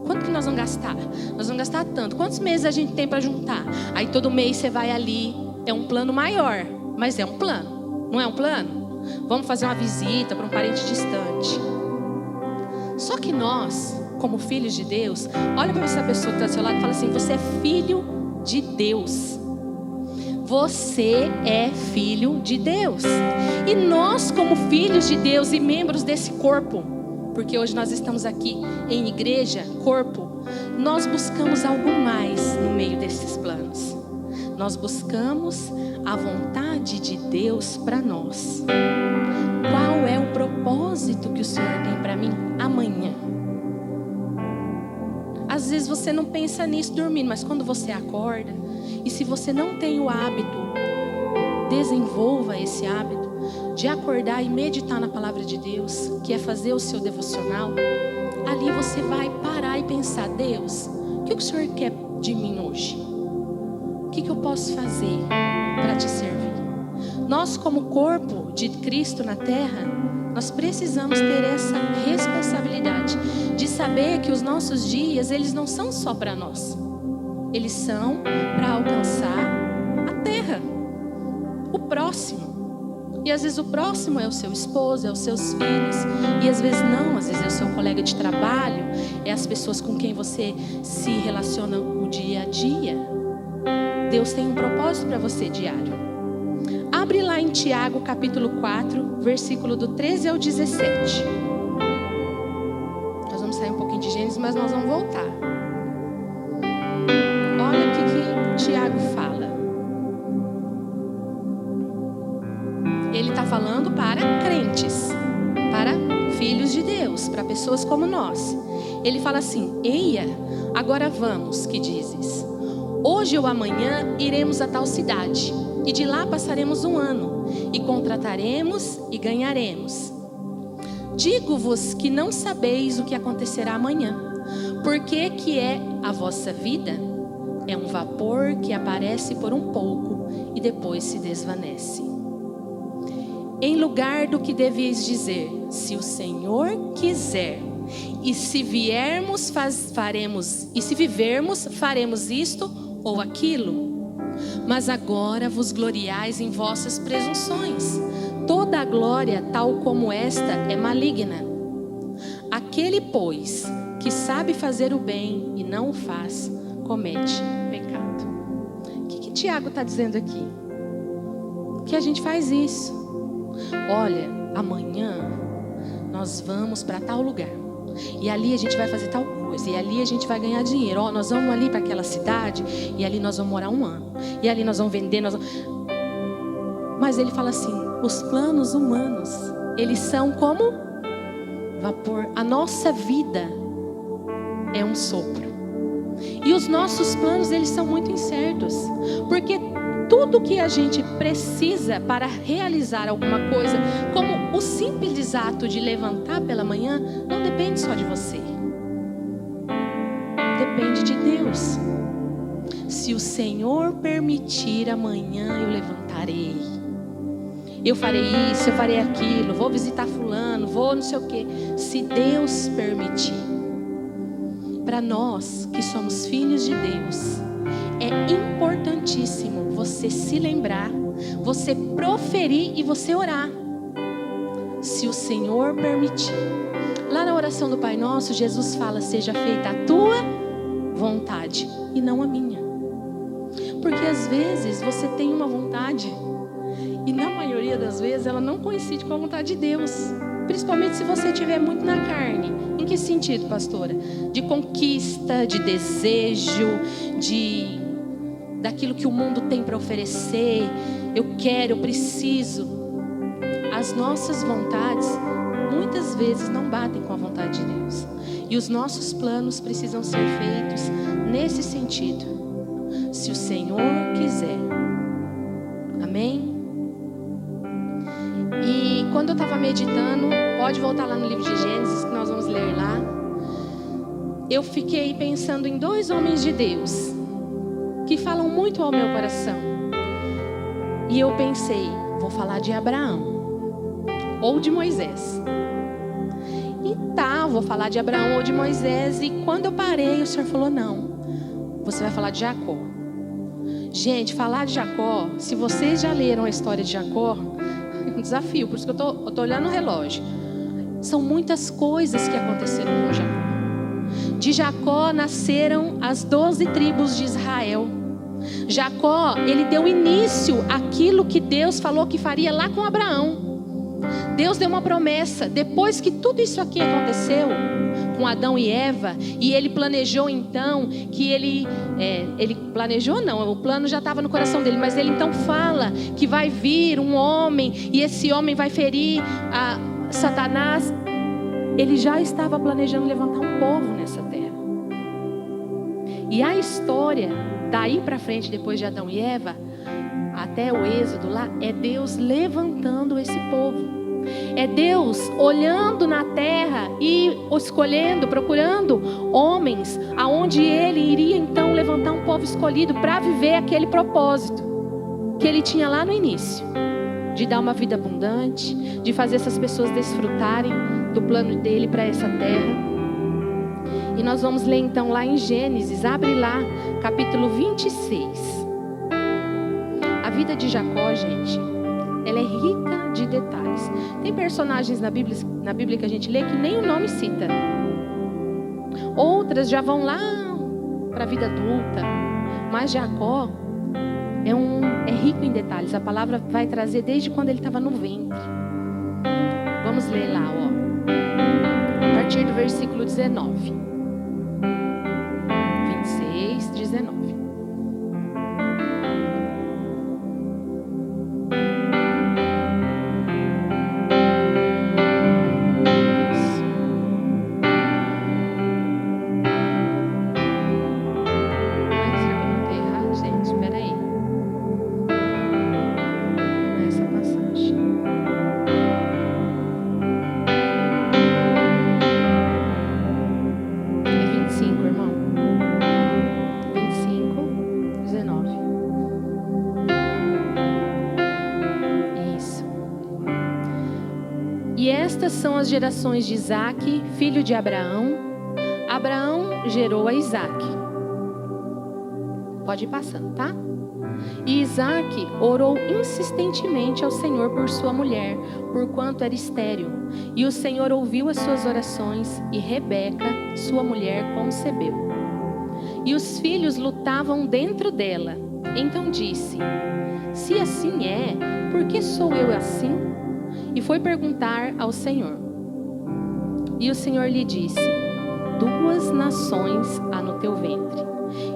Quanto que nós vamos gastar? Nós vamos gastar tanto. Quantos meses a gente tem para juntar? Aí todo mês você vai ali. É um plano maior, mas é um plano. Não é um plano? Vamos fazer uma visita para um parente distante. Só que nós, como filhos de Deus, olha para essa pessoa que está ao seu lado e fala assim, você é filho de Deus. Você é filho de Deus. E nós, como filhos de Deus e membros desse corpo, porque hoje nós estamos aqui em igreja, corpo, nós buscamos algo mais no meio desses planos. Nós buscamos a vontade de Deus para nós. Qual é o propósito que o Senhor tem para mim amanhã? Às vezes você não pensa nisso dormindo, mas quando você acorda, e se você não tem o hábito, desenvolva esse hábito de acordar e meditar na palavra de Deus, que é fazer o seu devocional. Ali você vai parar e pensar, Deus, o que o Senhor quer de mim hoje? O que eu posso fazer para te servir? Nós, como corpo de Cristo na terra, nós precisamos ter essa responsabilidade de saber que os nossos dias, eles não são só para nós. Eles são para alcançar a terra, o próximo. E às vezes o próximo é o seu esposo, é os seus filhos. E às vezes não, às vezes é o seu colega de trabalho, é as pessoas com quem você se relaciona no dia a dia. Deus tem um propósito para você diário. Abre lá em Tiago capítulo 4, versículo do 13 ao 17. Nós vamos sair um pouquinho de Gênesis, mas nós vamos voltar. Olha o que Tiago fala. Ele está falando para crentes, para filhos de Deus, para pessoas como nós. Ele fala assim, eia, agora vamos, que dizes. Hoje ou amanhã iremos a tal cidade, e de lá passaremos um ano, e contrataremos e ganharemos. Digo-vos que não sabeis o que acontecerá amanhã, porque que é a vossa vida? É um vapor que aparece por um pouco e depois se desvanece. Em lugar do que deveis dizer, se o Senhor quiser, e se viermos, faremos, e se vivermos, faremos isto ou aquilo. Mas agora vos gloriais em vossas presunções. Toda a glória, tal como esta, é maligna. Aquele, pois, que sabe fazer o bem e não o faz, comete pecado. O que Tiago está dizendo aqui? Que a gente faz isso. Olha, amanhã nós vamos para tal lugar. E ali a gente vai fazer tal coisa. E ali a gente vai ganhar dinheiro. Ó, nós vamos ali para aquela cidade. E ali nós vamos morar um ano. E ali nós vamos vender. Mas ele fala assim, os planos humanos, eles são como vapor. A nossa vida é um sopro. E os nossos planos, eles são muito incertos. Porque tudo que a gente precisa para realizar alguma coisa, como o simples ato de levantar pela manhã, não depende só de você. Depende de Deus. Se o Senhor permitir, amanhã eu levantarei. Eu farei isso, eu farei aquilo, vou visitar fulano, vou não sei o quê. Se Deus permitir. Para nós que somos filhos de Deus, é importantíssimo você se lembrar, você proferir e você orar. Se o Senhor permitir. Lá na oração do Pai Nosso, Jesus fala: seja feita a tua vontade e não a minha. Porque às vezes você tem uma vontade e na maioria das vezes ela não coincide com a vontade de Deus. Principalmente se você estiver muito na carne. Em que sentido, pastora? De conquista, de desejo, daquilo que o mundo tem para oferecer. Eu quero, eu preciso. As nossas vontades muitas vezes não batem com a vontade de Deus. E os nossos planos precisam ser feitos nesse sentido. Se o Senhor quiser. Amém? E quando eu estava meditando, pode voltar lá no livro de Gênesis, que nós vamos ler lá. Eu fiquei pensando em 2 homens de Deus, que falam muito ao meu coração. E eu pensei, vou falar de Abraão, ou de Moisés. E tá, vou falar de Abraão ou de Moisés. E quando eu parei, o Senhor falou, não, você vai falar de Jacó. Gente, falar de Jacó, se vocês já leram a história de Jacó, é um desafio, por isso que eu tô olhando o relógio. São muitas coisas que aconteceram com Jacó. De Jacó nasceram as 12 tribos de Israel. Jacó, ele deu início àquilo que Deus falou que faria lá com Abraão. Deus deu uma promessa, depois que tudo isso aqui aconteceu, com Adão e Eva, e ele planejou então, que ele planejou não, o plano já estava no coração dele, mas ele então fala que vai vir um homem, e esse homem vai ferir a Satanás. Ele já estava planejando levantar um povo nessa terra. E a história, daí para frente, depois de Adão e Eva, até o Êxodo lá, é Deus levantando esse povo. É Deus olhando na terra e escolhendo, procurando homens, aonde Ele iria então levantar um povo escolhido para viver aquele propósito que Ele tinha lá no início, de dar uma vida abundante, de fazer essas pessoas desfrutarem do plano dele para essa terra. E nós vamos ler então lá em Gênesis, abre lá, capítulo 26. A vida de Jacó, gente, ela é rica de detalhes. Tem personagens na Bíblia que a gente lê que nem o nome cita. Outras já vão lá para a vida adulta. Mas Jacó é rico em detalhes. A palavra vai trazer desde quando ele estava no ventre. Vamos ler lá, ó. A partir do versículo 19. 26, 19. São as gerações de Isaque, filho de Abraão. Abraão gerou a Isaque. Pode ir passando, tá? E Isaque orou insistentemente ao Senhor por sua mulher, porquanto era estéril. E o Senhor ouviu as suas orações, e Rebeca, sua mulher, concebeu. E os filhos lutavam dentro dela. Então disse: se assim é, por que sou eu assim? E foi perguntar ao Senhor. E o Senhor lhe disse: 2 nações há no teu ventre,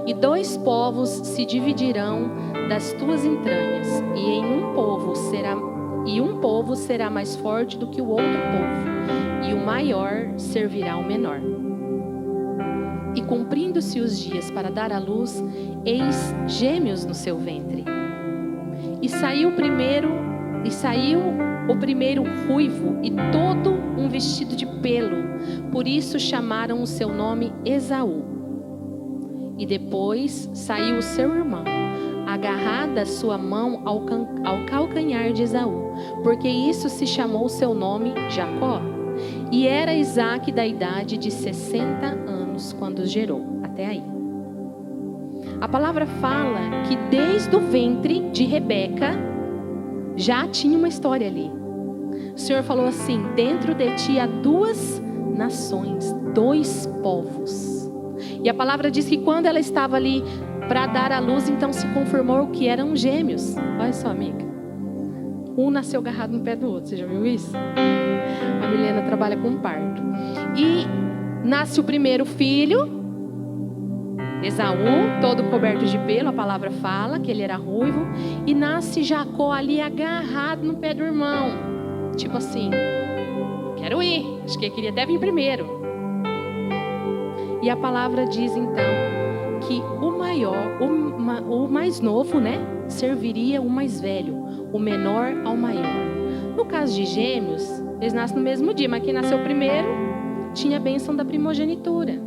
e 2 povos se dividirão das tuas entranhas, e em um povo será e um povo será mais forte do que o outro povo, e o maior servirá ao menor. E cumprindo-se os dias para dar à luz, eis gêmeos no seu ventre. E saiu o primeiro ruivo e todo um vestido de pelo, por isso chamaram o seu nome Esaú. E depois saiu o seu irmão, agarrada a sua mão ao calcanhar de Esaú, porque isso se chamou seu nome Jacó. E era Isaque da idade de 60 anos quando os gerou. Até aí. A palavra fala que desde o ventre de Rebeca já tinha uma história ali. O Senhor falou assim: dentro de ti há duas nações, dois povos. E a palavra diz que quando ela estava ali para dar à luz, então se confirmou que eram gêmeos. Olha só, amiga. Um nasceu agarrado no pé do outro. Você já viu isso? A Milena trabalha com parto. E nasce o primeiro filho, Esaú, todo coberto de pelo. A palavra fala que ele era ruivo. E nasce Jacó ali agarrado no pé do irmão. Tipo assim, quero ir. Acho que ele queria até vir primeiro. E a palavra diz então que o maior, o mais novo, né, serviria o mais velho, o menor ao maior. No caso de gêmeos, eles nascem no mesmo dia, mas quem nasceu primeiro tinha a bênção da primogenitura.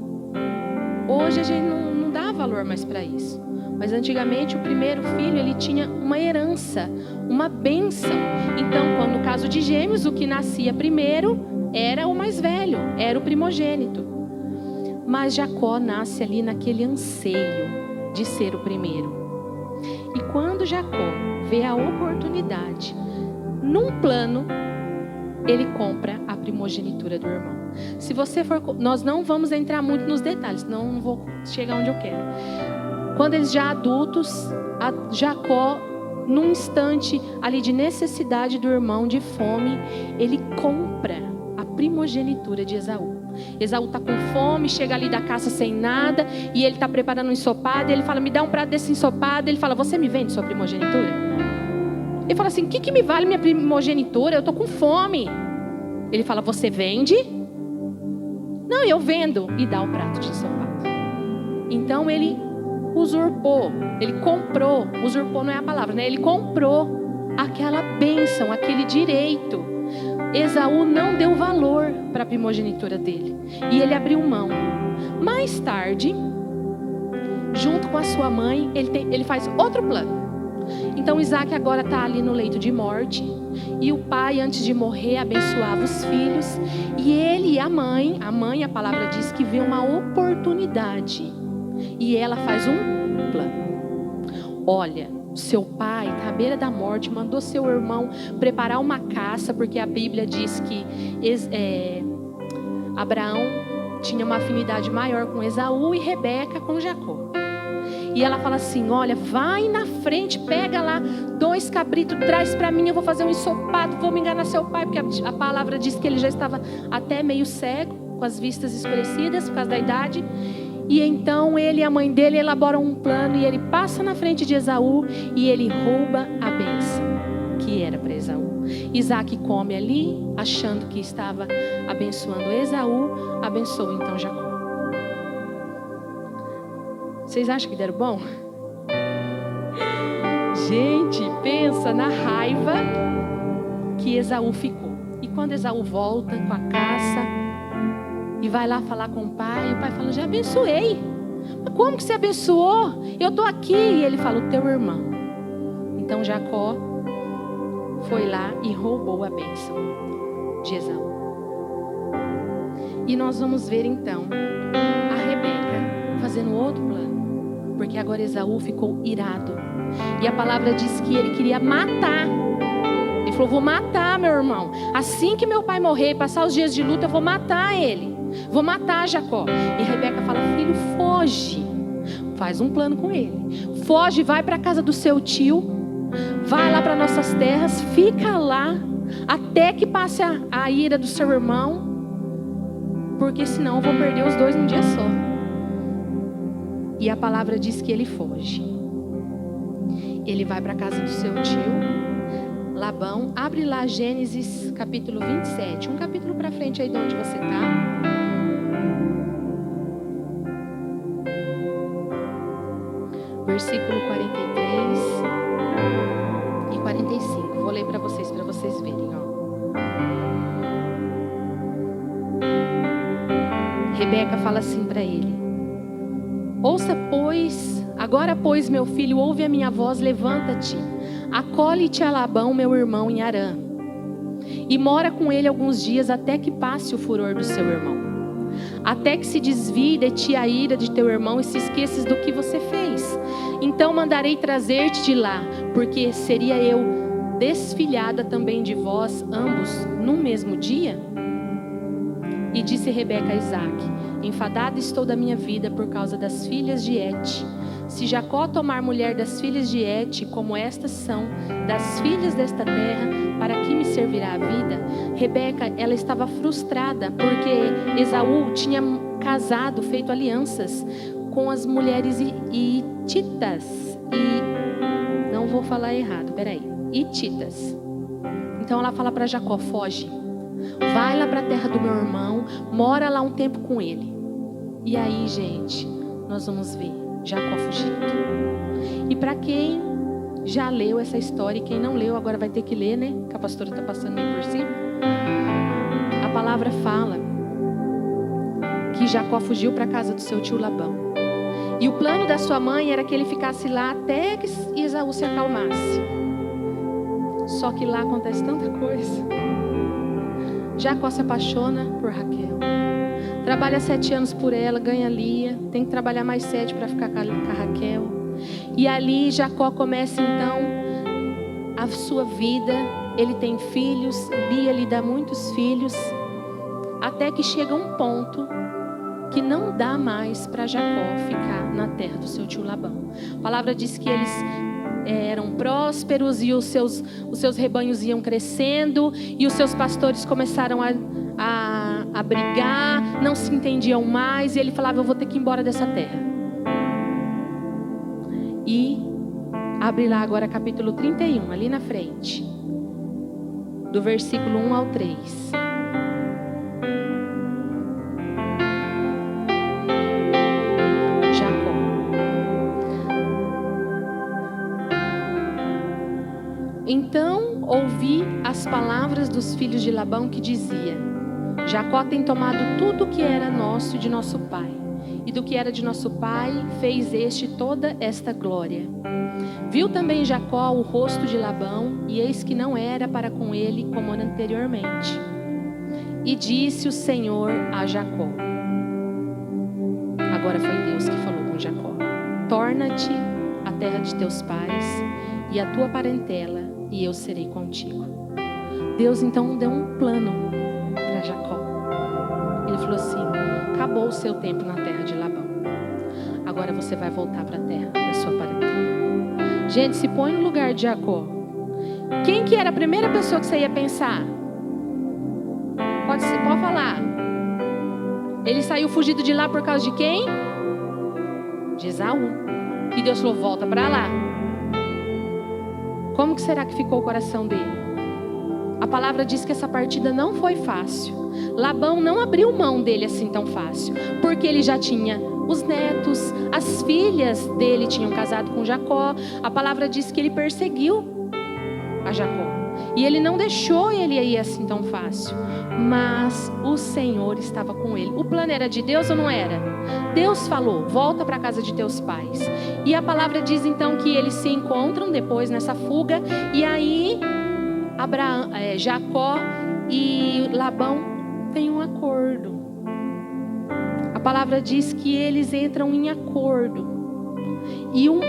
Hoje a gente não dá valor mais para isso. Mas antigamente o primeiro filho, ele tinha uma herança, uma bênção. Então, no caso de gêmeos, o que nascia primeiro era o mais velho, era o primogênito. Mas Jacó nasce ali naquele anseio de ser o primeiro. E quando Jacó vê a oportunidade, num plano, ele compra a primogenitura do irmão. Se você for, nós não vamos entrar muito nos detalhes, senão eu não vou chegar onde eu quero. Quando eles já adultos, Jacó, num instante ali de necessidade do irmão, de fome, ele compra a primogenitura de Esaú. Esaú está com fome, chega ali da caça sem nada, e ele está preparando um ensopado, e ele fala: me dá um prato desse ensopado. Ele fala: você me vende sua primogenitura? Ele fala assim: o que me vale minha primogenitura? Eu estou com fome. Ele fala: você vende? Não, eu vendo. E dá o prato de ensopado. Então ele usurpou, ele comprou, usurpou não é a palavra, né? Ele comprou aquela bênção, aquele direito. Esaú não deu valor para a primogenitura dele. E ele abriu mão. Mais tarde, junto com a sua mãe, ele faz outro plano. Então Isaque agora está ali no leito de morte. E o pai, antes de morrer, abençoava os filhos. E ele e a mãe, a palavra diz que vê uma oportunidade. E ela faz um plano. Olha, seu pai está à beira da morte, mandou seu irmão preparar uma caça, porque a Bíblia diz que Abraão tinha uma afinidade maior com Esaú e Rebeca com Jacó. E ela fala assim: olha, vai na frente, pega lá 2 cabritos, traz para mim, eu vou fazer um ensopado, vou me enganar seu pai, porque a palavra diz que ele já estava até meio cego, com as vistas escurecidas por causa da idade. E então ele e a mãe dele elaboram um plano, e ele passa na frente de Esaú e ele rouba a bênção que era para Esaú. Isaque come ali, achando que estava abençoando Esaú, abençoa então Jacó. Vocês acham que deram bom? Gente, pensa na raiva que Esaú ficou. E quando Esaú volta com a caça e vai lá falar com o pai fala: já abençoei. Mas como que você abençoou? Eu estou aqui. E ele fala: o teu irmão. Então Jacó foi lá e roubou a bênção de Esaú. E nós vamos ver então a Rebeca fazendo outro plano. Porque agora Esaú ficou irado. E a palavra diz que ele queria matar. Ele falou: vou matar meu irmão. Assim que meu pai morrer, passar os dias de luta, eu vou matar ele. Vou matar Jacó. E Rebeca fala: filho, foge. Faz um plano com ele. Foge, vai para a casa do seu tio. Vai lá para nossas terras. Fica lá até que passe a ira do seu irmão. Porque senão eu vou perder os dois num dia só. E a palavra diz que ele foge. Ele vai para a casa do seu tio. Labão. Abre lá Gênesis capítulo 27. Um capítulo para frente aí de onde você está. Versículo 43 e 45. Vou ler para vocês verem, ó. Rebeca fala assim para ele: ouça, pois, agora, pois, meu filho, ouve a minha voz, levanta-te, acolhe-te a Labão, meu irmão, em Harã, e mora com ele alguns dias, até que passe o furor do seu irmão, até que se desvie de ti a ira de teu irmão e se esqueças do que você fez. Então mandarei trazer-te de lá, porque seria eu desfilhada também de vós ambos no mesmo dia? E disse Rebeca a Isaque: enfadada estou da minha vida por causa das filhas de Et. Se Jacó tomar mulher das filhas de Et, como estas são das filhas desta terra, para que me servirá a vida? Rebeca, ela estava frustrada, porque Esaú tinha casado, feito alianças com as mulheres hititas. E não vou falar errado, hititas. Então ela fala para Jacó: foge, vai lá para a terra do meu irmão, mora lá um tempo com ele. E aí, gente, nós vamos ver Jacó fugindo. E para quem já leu essa história, e quem não leu agora vai ter que ler, né? Que a pastora está passando meio por cima. A palavra fala que Jacó fugiu para a casa do seu tio Labão. E o plano da sua mãe era que ele ficasse lá até que Esaú se acalmasse. Só que lá acontece tanta coisa. Jacó se apaixona por Raquel, trabalha 7 anos por ela, ganha Lia, tem que trabalhar mais 7 para ficar com a Raquel. E ali Jacó começa então a sua vida. Ele tem filhos, Lia lhe dá muitos filhos, até que chega um ponto que não dá mais para Jacó ficar na terra do seu tio Labão. A palavra diz que eles eram prósperos e os seus rebanhos iam crescendo, e os seus pastores começaram a brigar, não se entendiam mais, e ele falava: eu vou ter que ir embora dessa terra. E abre lá agora capítulo 31, ali na frente, do versículo 1 ao 3. Então ouvi as palavras dos filhos de Labão que dizia: Jacó tem tomado tudo o que era nosso e de nosso pai, e do que era de nosso pai fez este toda esta glória. Viu também Jacó o rosto de Labão, e eis que não era para com ele como anteriormente. E disse o Senhor a Jacó. Agora foi Deus que falou com Jacó: torna-te à terra de teus pais e a tua parentela, e eu serei contigo. Deus então deu um plano para Jacó. Ele falou assim: acabou o seu tempo na terra de Labão, agora você vai voltar para a terra da sua parentela. Gente, se põe no lugar de Jacó. Quem que era a primeira pessoa que você ia pensar? Pode falar. Ele saiu fugido de lá por causa de quem? De Esaú. E Deus falou: volta para lá. Como que será que ficou o coração dele? A palavra diz que essa partida não foi fácil. Labão não abriu mão dele assim tão fácil, porque ele já tinha os netos, as filhas dele tinham casado com Jacó. A palavra diz que ele perseguiu a Jacó, e ele não deixou ele ir assim tão fácil. Mas o Senhor estava com ele. O plano era de Deus ou não era? Deus falou: volta para a casa de teus pais. E a palavra diz então que eles se encontram depois nessa fuga. E aí Jacó e Labão têm um acordo. A palavra diz que eles entram em acordo. E o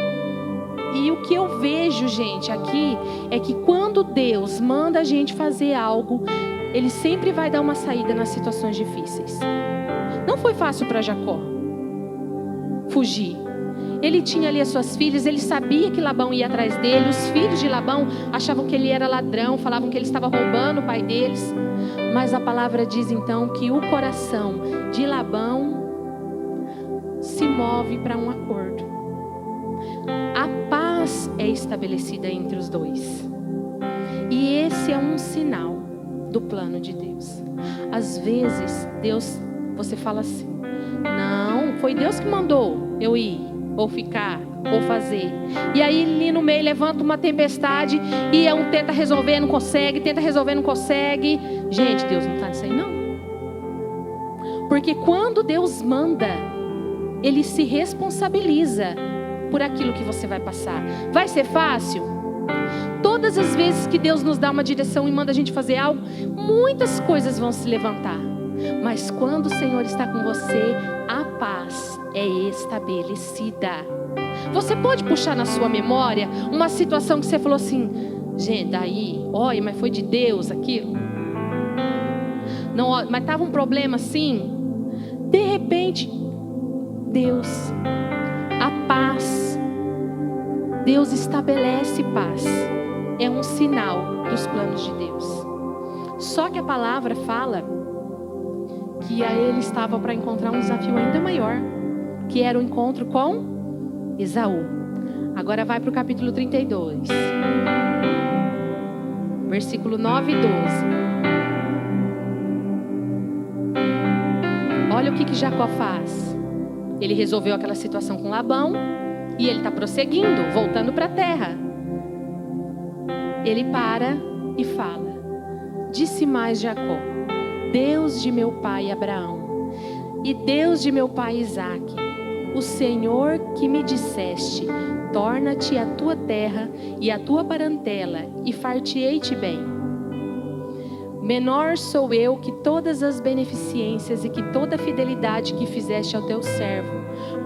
que eu vejo, gente, aqui é que quando Deus manda a gente fazer algo, Ele sempre vai dar uma saída nas situações difíceis. Não foi fácil para Jacó fugir. Ele tinha ali as suas filhas, ele sabia que Labão ia atrás dele. Os filhos de Labão achavam que ele era ladrão, falavam que ele estava roubando o pai deles. Mas a palavra diz então que o coração de Labão se move para um acordo. A paz é estabelecida entre os dois. E esse é um sinal do plano de Deus. Às vezes, você fala assim: não, foi Deus que mandou eu ir, ou ficar, ou fazer. E aí ali no meio levanta uma tempestade e um tenta resolver, não consegue, tenta resolver, não consegue. Gente, Deus não está nisso aí não. Porque quando Deus manda, Ele se responsabiliza por aquilo que você vai passar. Vai ser fácil? Todas as vezes que Deus nos dá uma direção e manda a gente fazer algo, muitas coisas vão se levantar. Mas quando o Senhor está com você, a paz é estabelecida. Você pode puxar na sua memória uma situação que você falou assim: gente, daí, olha, mas foi de Deus aquilo? Não, mas estava um problema assim. De repente, Deus, a paz, Deus estabelece paz. É um sinal dos planos de Deus. Só que a palavra fala que ele estava para encontrar um desafio ainda maior, que era o encontro com Esaú. Agora vai para o capítulo 32, versículo 9 e 12. Olha o que Jacó faz. Ele resolveu aquela situação com Labão e ele está prosseguindo, voltando para a terra. Ele para e fala: disse mais Jacó: Deus de meu pai Abraão e Deus de meu pai Isaque, o Senhor que me disseste: torna-te a tua terra e a tua parentela e far-te-ei-te bem. Menor sou eu que todas as beneficências e que toda a fidelidade que fizeste ao teu servo,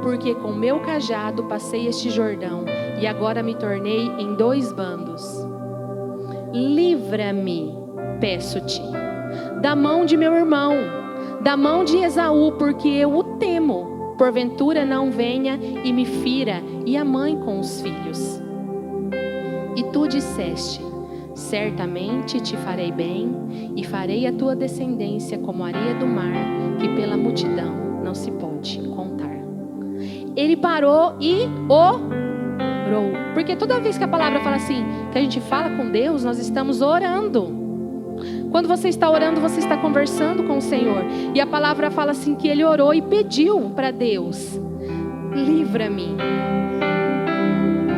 porque com meu cajado passei este Jordão e agora me tornei em 2 bandos. Livra-me, peço-te, da mão de meu irmão, da mão de Esaú, porque eu o temo. Porventura não venha e me fira, e a mãe com os filhos. E tu disseste: certamente te farei bem, e farei a tua descendência como a areia do mar, que pela multidão não se pode contar. Ele parou e orou. Porque toda vez que a palavra fala assim, que a gente fala com Deus, nós estamos orando. Quando você está orando, você está conversando com o Senhor. E a palavra fala assim que ele orou e pediu para Deus: livra-me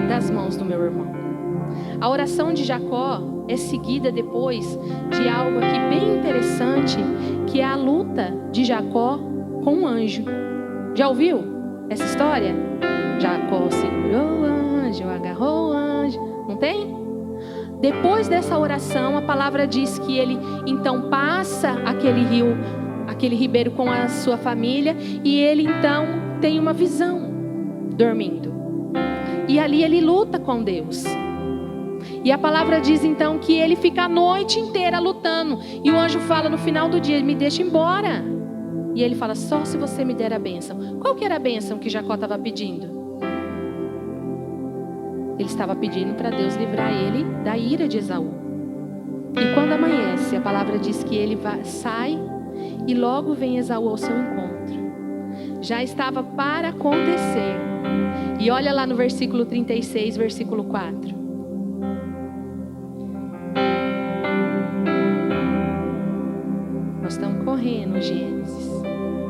das mãos do meu irmão. A oração de Jacó é seguida depois de algo aqui bem interessante, que é a luta de Jacó com um anjo. Já ouviu essa história? Jacó segurou o anjo, agarrou o anjo. Não tem? Depois dessa oração, a palavra diz que ele então passa aquele rio, aquele ribeiro com a sua família, e ele então tem uma visão, dormindo. E ali ele luta com Deus. E a palavra diz então que ele fica a noite inteira lutando. E o anjo fala no final do dia: me deixa embora. E ele fala: só se você me der a bênção. Qual que era a bênção que Jacó estava pedindo? Ele estava pedindo para Deus livrar ele da ira de Esaú. E quando amanhece, a palavra diz que ele sai e logo vem Esaú ao seu encontro. Já estava para acontecer. E olha lá no versículo 36, versículo 4. Nós estamos correndo, Gênesis.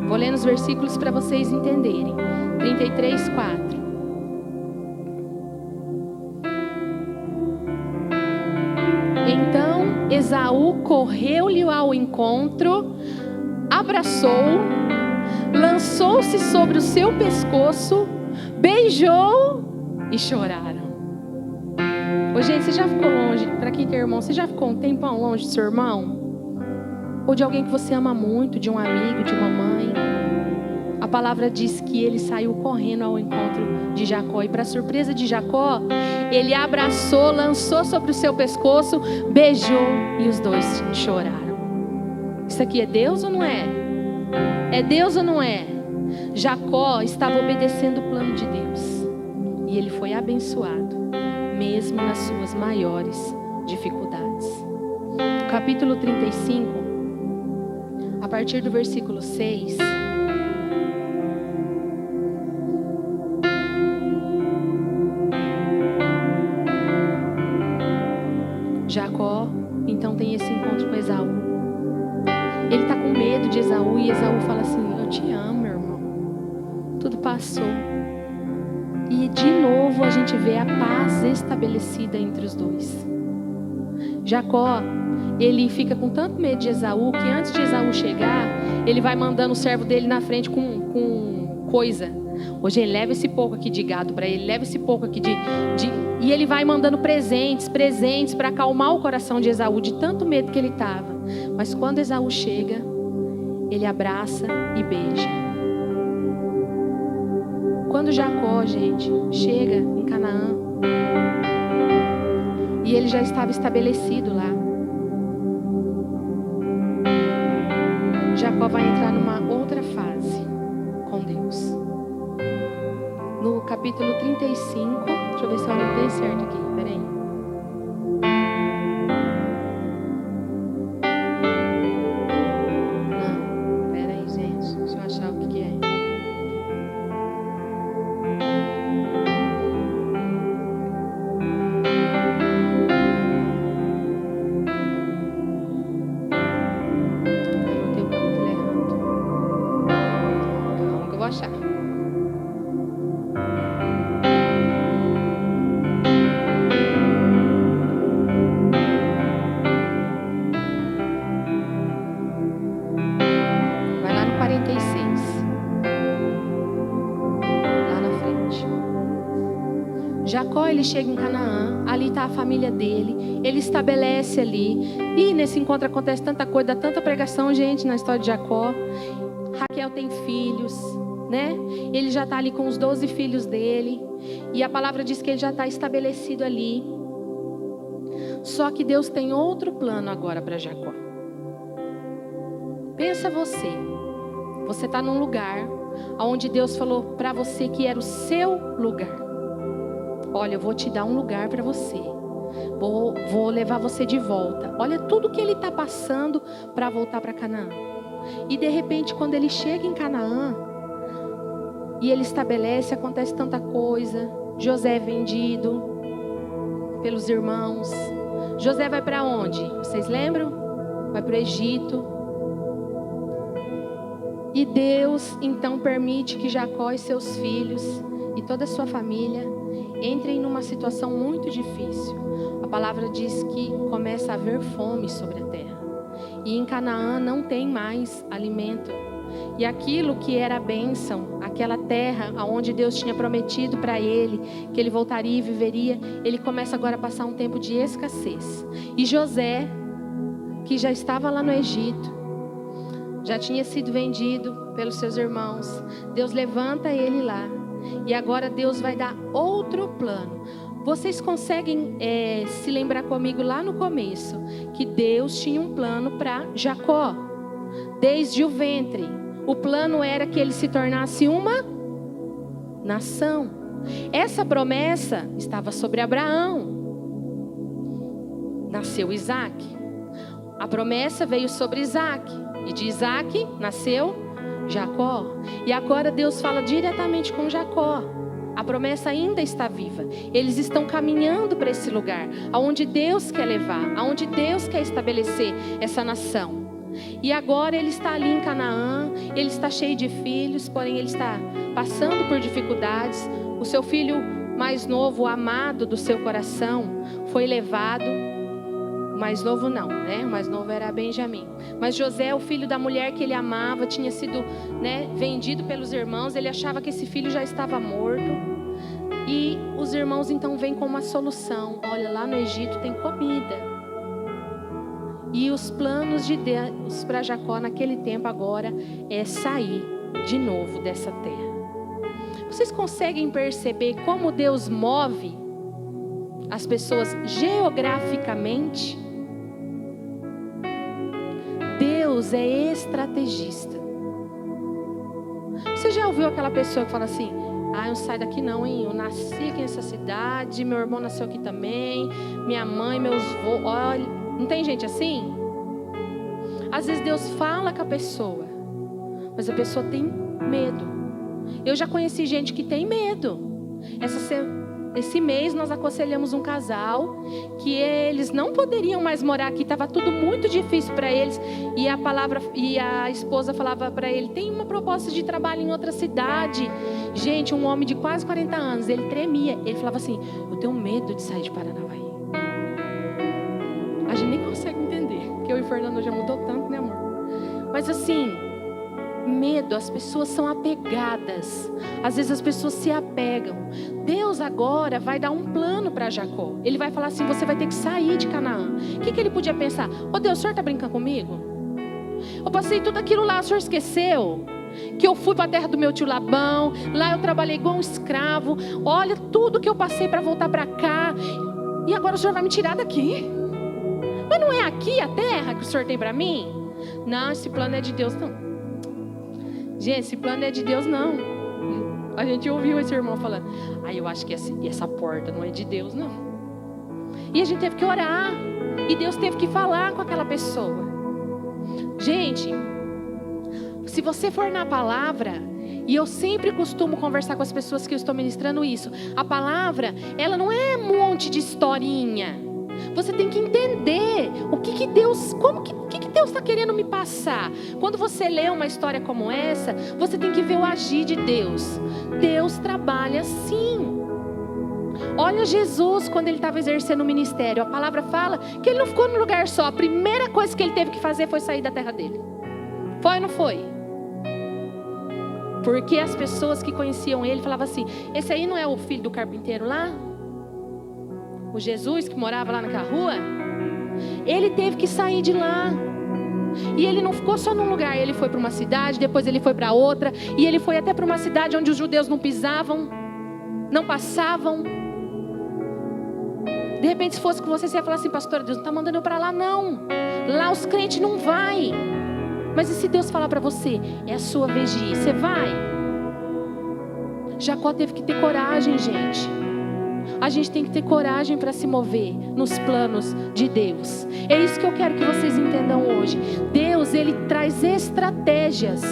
Vou ler nos versículos para vocês entenderem. 33, 4. Então Esaú correu-lhe ao encontro, abraçou-o, lançou-se sobre o seu pescoço, beijou e choraram. Ô, gente, você já ficou longe? Para quem que é irmão, você já ficou um tempão longe do seu irmão? Ou de alguém que você ama muito, de um amigo, de uma mãe? A palavra diz que ele saiu correndo ao encontro de Jacó. E para surpresa de Jacó, ele abraçou, lançou sobre o seu pescoço, beijou e os dois choraram. Isso aqui é Deus ou não é? É Deus ou não é? Jacó estava obedecendo o plano de Deus. E ele foi abençoado, mesmo nas suas maiores dificuldades. Capítulo 35, a partir do versículo 6... Jacó e Esaú fala assim: eu te amo, meu irmão. Tudo passou. E de novo a gente vê a paz estabelecida entre os dois. Jacó, ele fica com tanto medo de Esaú que antes de Esaú chegar, ele vai mandando o servo dele na frente com coisa. Hoje ele leva esse pouco aqui de gado para ele, leva esse pouco aqui e ele vai mandando presentes para acalmar o coração de Esaú, de tanto medo que ele estava. Mas quando Esaú chega, ele abraça e beija. Quando Jacó, gente, chega em Canaã, e ele já estava estabelecido lá, Jacó vai entrar numa outra fase com Deus. No capítulo 35, deixa eu ver se eu olho bem certo aqui, peraí. Não, peraí, gente, deixa eu achar o que é. Anotei o capítulo errado. Calma que eu vou achar. Vai lá no 46. Lá na frente. Jacó, ele chega em Canaã. Ali está a família dele. Ele estabelece ali. E nesse encontro acontece tanta coisa, dá tanta pregação, gente, na história de Jacó. Raquel tem filhos, né? Ele já está ali com os 12 filhos dele. E a palavra diz que ele já está estabelecido ali. Só que Deus tem outro plano agora para Jacó. Pensa você. Você está num lugar onde Deus falou para você que era o seu lugar. Olha, eu vou te dar um lugar para você. Vou levar você de volta. Olha tudo que ele está passando para voltar para Canaã. E de repente, quando ele chega em Canaã e ele estabelece, acontece tanta coisa. José é vendido pelos irmãos. José vai para onde? Vocês lembram? Vai para o Egito. E Deus então permite que Jacó e seus filhos e toda a sua família entrem numa situação muito difícil. A palavra diz que começa a haver fome sobre a terra. E em Canaã não tem mais alimento. E aquilo que era a bênção, aquela terra onde Deus tinha prometido para ele, que ele voltaria e viveria, ele começa agora a passar um tempo de escassez. E José, que já estava lá no Egito, já tinha sido vendido pelos seus irmãos, Deus levanta ele lá. E agora Deus vai dar outro plano. Vocês conseguem se lembrar comigo lá no começo que Deus tinha um plano para Jacó, desde o ventre. O plano era que ele se tornasse uma nação. Essa promessa estava sobre Abraão. Nasceu Isaac. A promessa veio sobre Isaac. E de Isaac nasceu Jacó. E agora Deus fala diretamente com Jacó. A promessa ainda está viva. Eles estão caminhando para esse lugar, aonde Deus quer levar, aonde Deus quer estabelecer essa nação. E agora ele está ali em Canaã, ele está cheio de filhos, porém ele está passando por dificuldades. O seu filho mais novo, o amado do seu coração, foi levado. O mais novo não, né? O mais novo era Benjamim. Mas José, o filho da mulher que ele amava, tinha sido, né, vendido pelos irmãos. Ele achava que esse filho já estava morto. E os irmãos então vêm com uma solução. Olha, lá no Egito tem comida. E os planos de Deus para Jacó naquele tempo agora é sair de novo dessa terra. Vocês conseguem perceber como Deus move as pessoas geograficamente? Deus é estrategista. Você já ouviu aquela pessoa que fala assim: ah, eu não saio daqui não, hein? Eu nasci aqui nessa cidade, meu irmão nasceu aqui também, minha mãe, meus avós. Olha, não tem gente assim? Às vezes Deus fala com a pessoa, mas a pessoa tem medo. Eu já conheci gente que tem medo. Esse mês nós aconselhamos um casal que eles não poderiam mais morar aqui, estava tudo muito difícil para eles. E a esposa falava para ele: tem uma proposta de trabalho em outra cidade. Gente, um homem de quase 40 anos, ele tremia. Ele falava assim: eu tenho medo de sair de Paranavaí. A gente nem consegue entender, porque eu e o Fernando já mudou tanto, né, amor? Mas assim, medo, as pessoas são apegadas. Às vezes as pessoas se apegam. Deus agora vai dar um plano para Jacó. Ele vai falar assim: você vai ter que sair de Canaã. O que ele podia pensar? Ô Deus, o senhor está brincando comigo? Eu passei tudo aquilo lá, o senhor esqueceu? Que eu fui para a terra do meu tio Labão, lá eu trabalhei igual um escravo. Olha tudo que eu passei para voltar para cá. E agora o senhor vai me tirar daqui? Mas não é aqui a terra que o senhor tem para mim? Não, esse plano é de Deus não. Gente, esse plano é de Deus não. A gente ouviu esse irmão falando: eu acho que essa porta não é de Deus não. E a gente teve que orar. E Deus teve que falar com aquela pessoa. Gente, se você for na palavra, e eu sempre costumo conversar com as pessoas que eu estou ministrando isso, a palavra, ela não é um monte de historinha. Você tem que entender o que Deus está querendo me passar. Quando você lê uma história como essa, você tem que ver o agir de Deus. Deus trabalha assim. Olha Jesus quando ele estava exercendo o ministério. A palavra fala que ele não ficou num lugar só. A primeira coisa que ele teve que fazer foi sair da terra dele. Foi ou não foi? Porque as pessoas que conheciam ele falavam assim: esse aí não é o filho do carpinteiro lá? O Jesus que morava lá naquela rua? Ele teve que sair de lá. E ele não ficou só num lugar. Ele foi para uma cidade, depois ele foi para outra. E ele foi até para uma cidade onde os judeus não pisavam, não passavam. De repente, se fosse com você ia falar assim: pastora, Deus não está mandando eu para lá não. Lá os crentes não vai. Mas e se Deus falar para você: é a sua vez de ir, você vai? Jacó teve que ter coragem, gente. A gente tem que ter coragem para se mover nos planos de Deus. É isso que eu quero que vocês entendam hoje. Deus, Ele traz estratégias.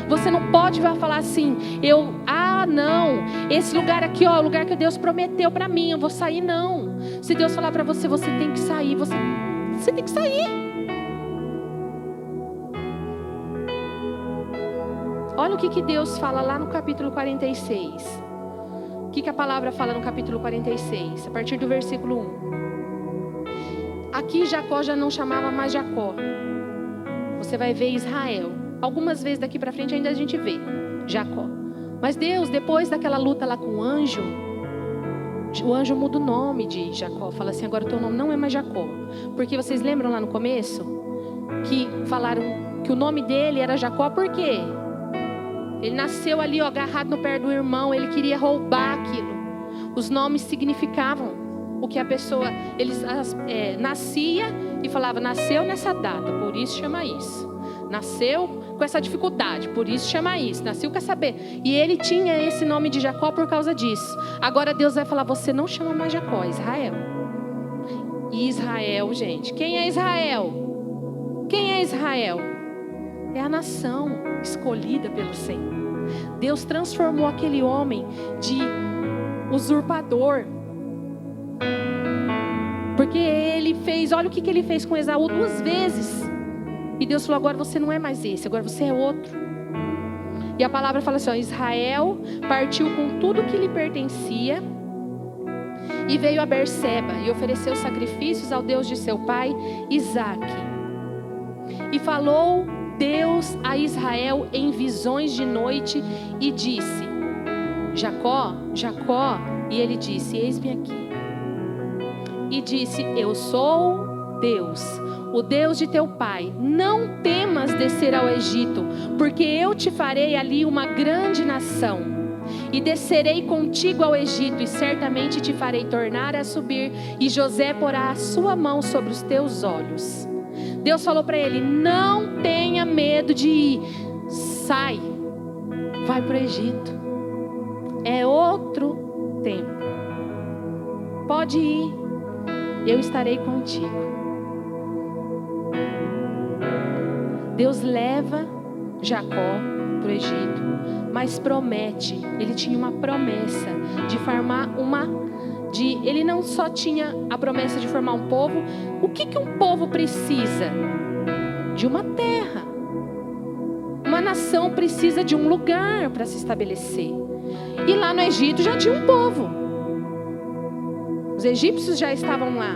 Você não pode falar assim: não, esse lugar aqui, o lugar que Deus prometeu para mim, eu vou sair, não. Se Deus falar para você, você tem que sair, você tem que sair. Olha o que Deus fala lá no capítulo 46. O que a palavra fala no capítulo 46? A partir do versículo 1. Aqui Jacó já não chamava mais Jacó. Você vai ver Israel. Algumas vezes daqui para frente ainda a gente vê Jacó. Mas Deus, depois daquela luta lá com o anjo muda o nome de Jacó. Fala assim: agora o teu nome não é mais Jacó. Porque vocês lembram lá no começo? Que falaram que o nome dele era Jacó, por quê? Ele nasceu ali, agarrado no pé do irmão. Ele queria roubar aquilo. Os nomes significavam o que a pessoa... nascia e falava: nasceu nessa data, por isso chama isso. Nasceu com essa dificuldade, por isso chama isso. Nasceu com essa... E ele tinha esse nome de Jacó por causa disso. Agora Deus vai falar: você não chama mais Jacó, é Israel. E Israel, gente, quem é Israel? Quem é Israel? É a nação escolhida pelo Senhor. Deus transformou aquele homem de usurpador. Porque ele fez, olha o que ele fez com Esaú 2 vezes. E Deus falou: agora você não é mais esse, agora você é outro. E a palavra fala assim: Israel partiu com tudo que lhe pertencia e veio a Berseba e ofereceu sacrifícios ao Deus de seu pai Isaque. E falou Deus a Israel em visões de noite e disse: Jacó, Jacó. E ele disse: eis-me aqui. E disse: eu sou Deus, o Deus de teu pai. Não temas descer ao Egito, porque eu te farei ali uma grande nação. E descerei contigo ao Egito, e certamente te farei tornar a subir, e José porá a sua mão sobre os teus olhos. Deus falou para ele: não tenha medo de ir. Sai, vai para o Egito. É outro tempo. Pode ir, eu estarei contigo. Deus leva Jacó para o Egito, mas promete, ele tinha uma promessa de formar uma Ele não só tinha a promessa de formar um povo. O que um povo precisa? De uma terra. Uma nação precisa de um lugar para se estabelecer. E lá no Egito já tinha um povo. Os egípcios já estavam lá.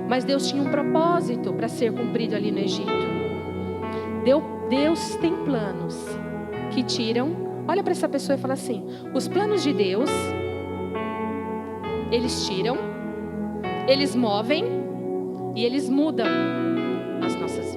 Mas Deus tinha um propósito para ser cumprido ali no Egito. Deus tem planos que tiram. Olha para essa pessoa e fala assim: os planos de Deus, eles tiram, eles movem e eles mudam as nossas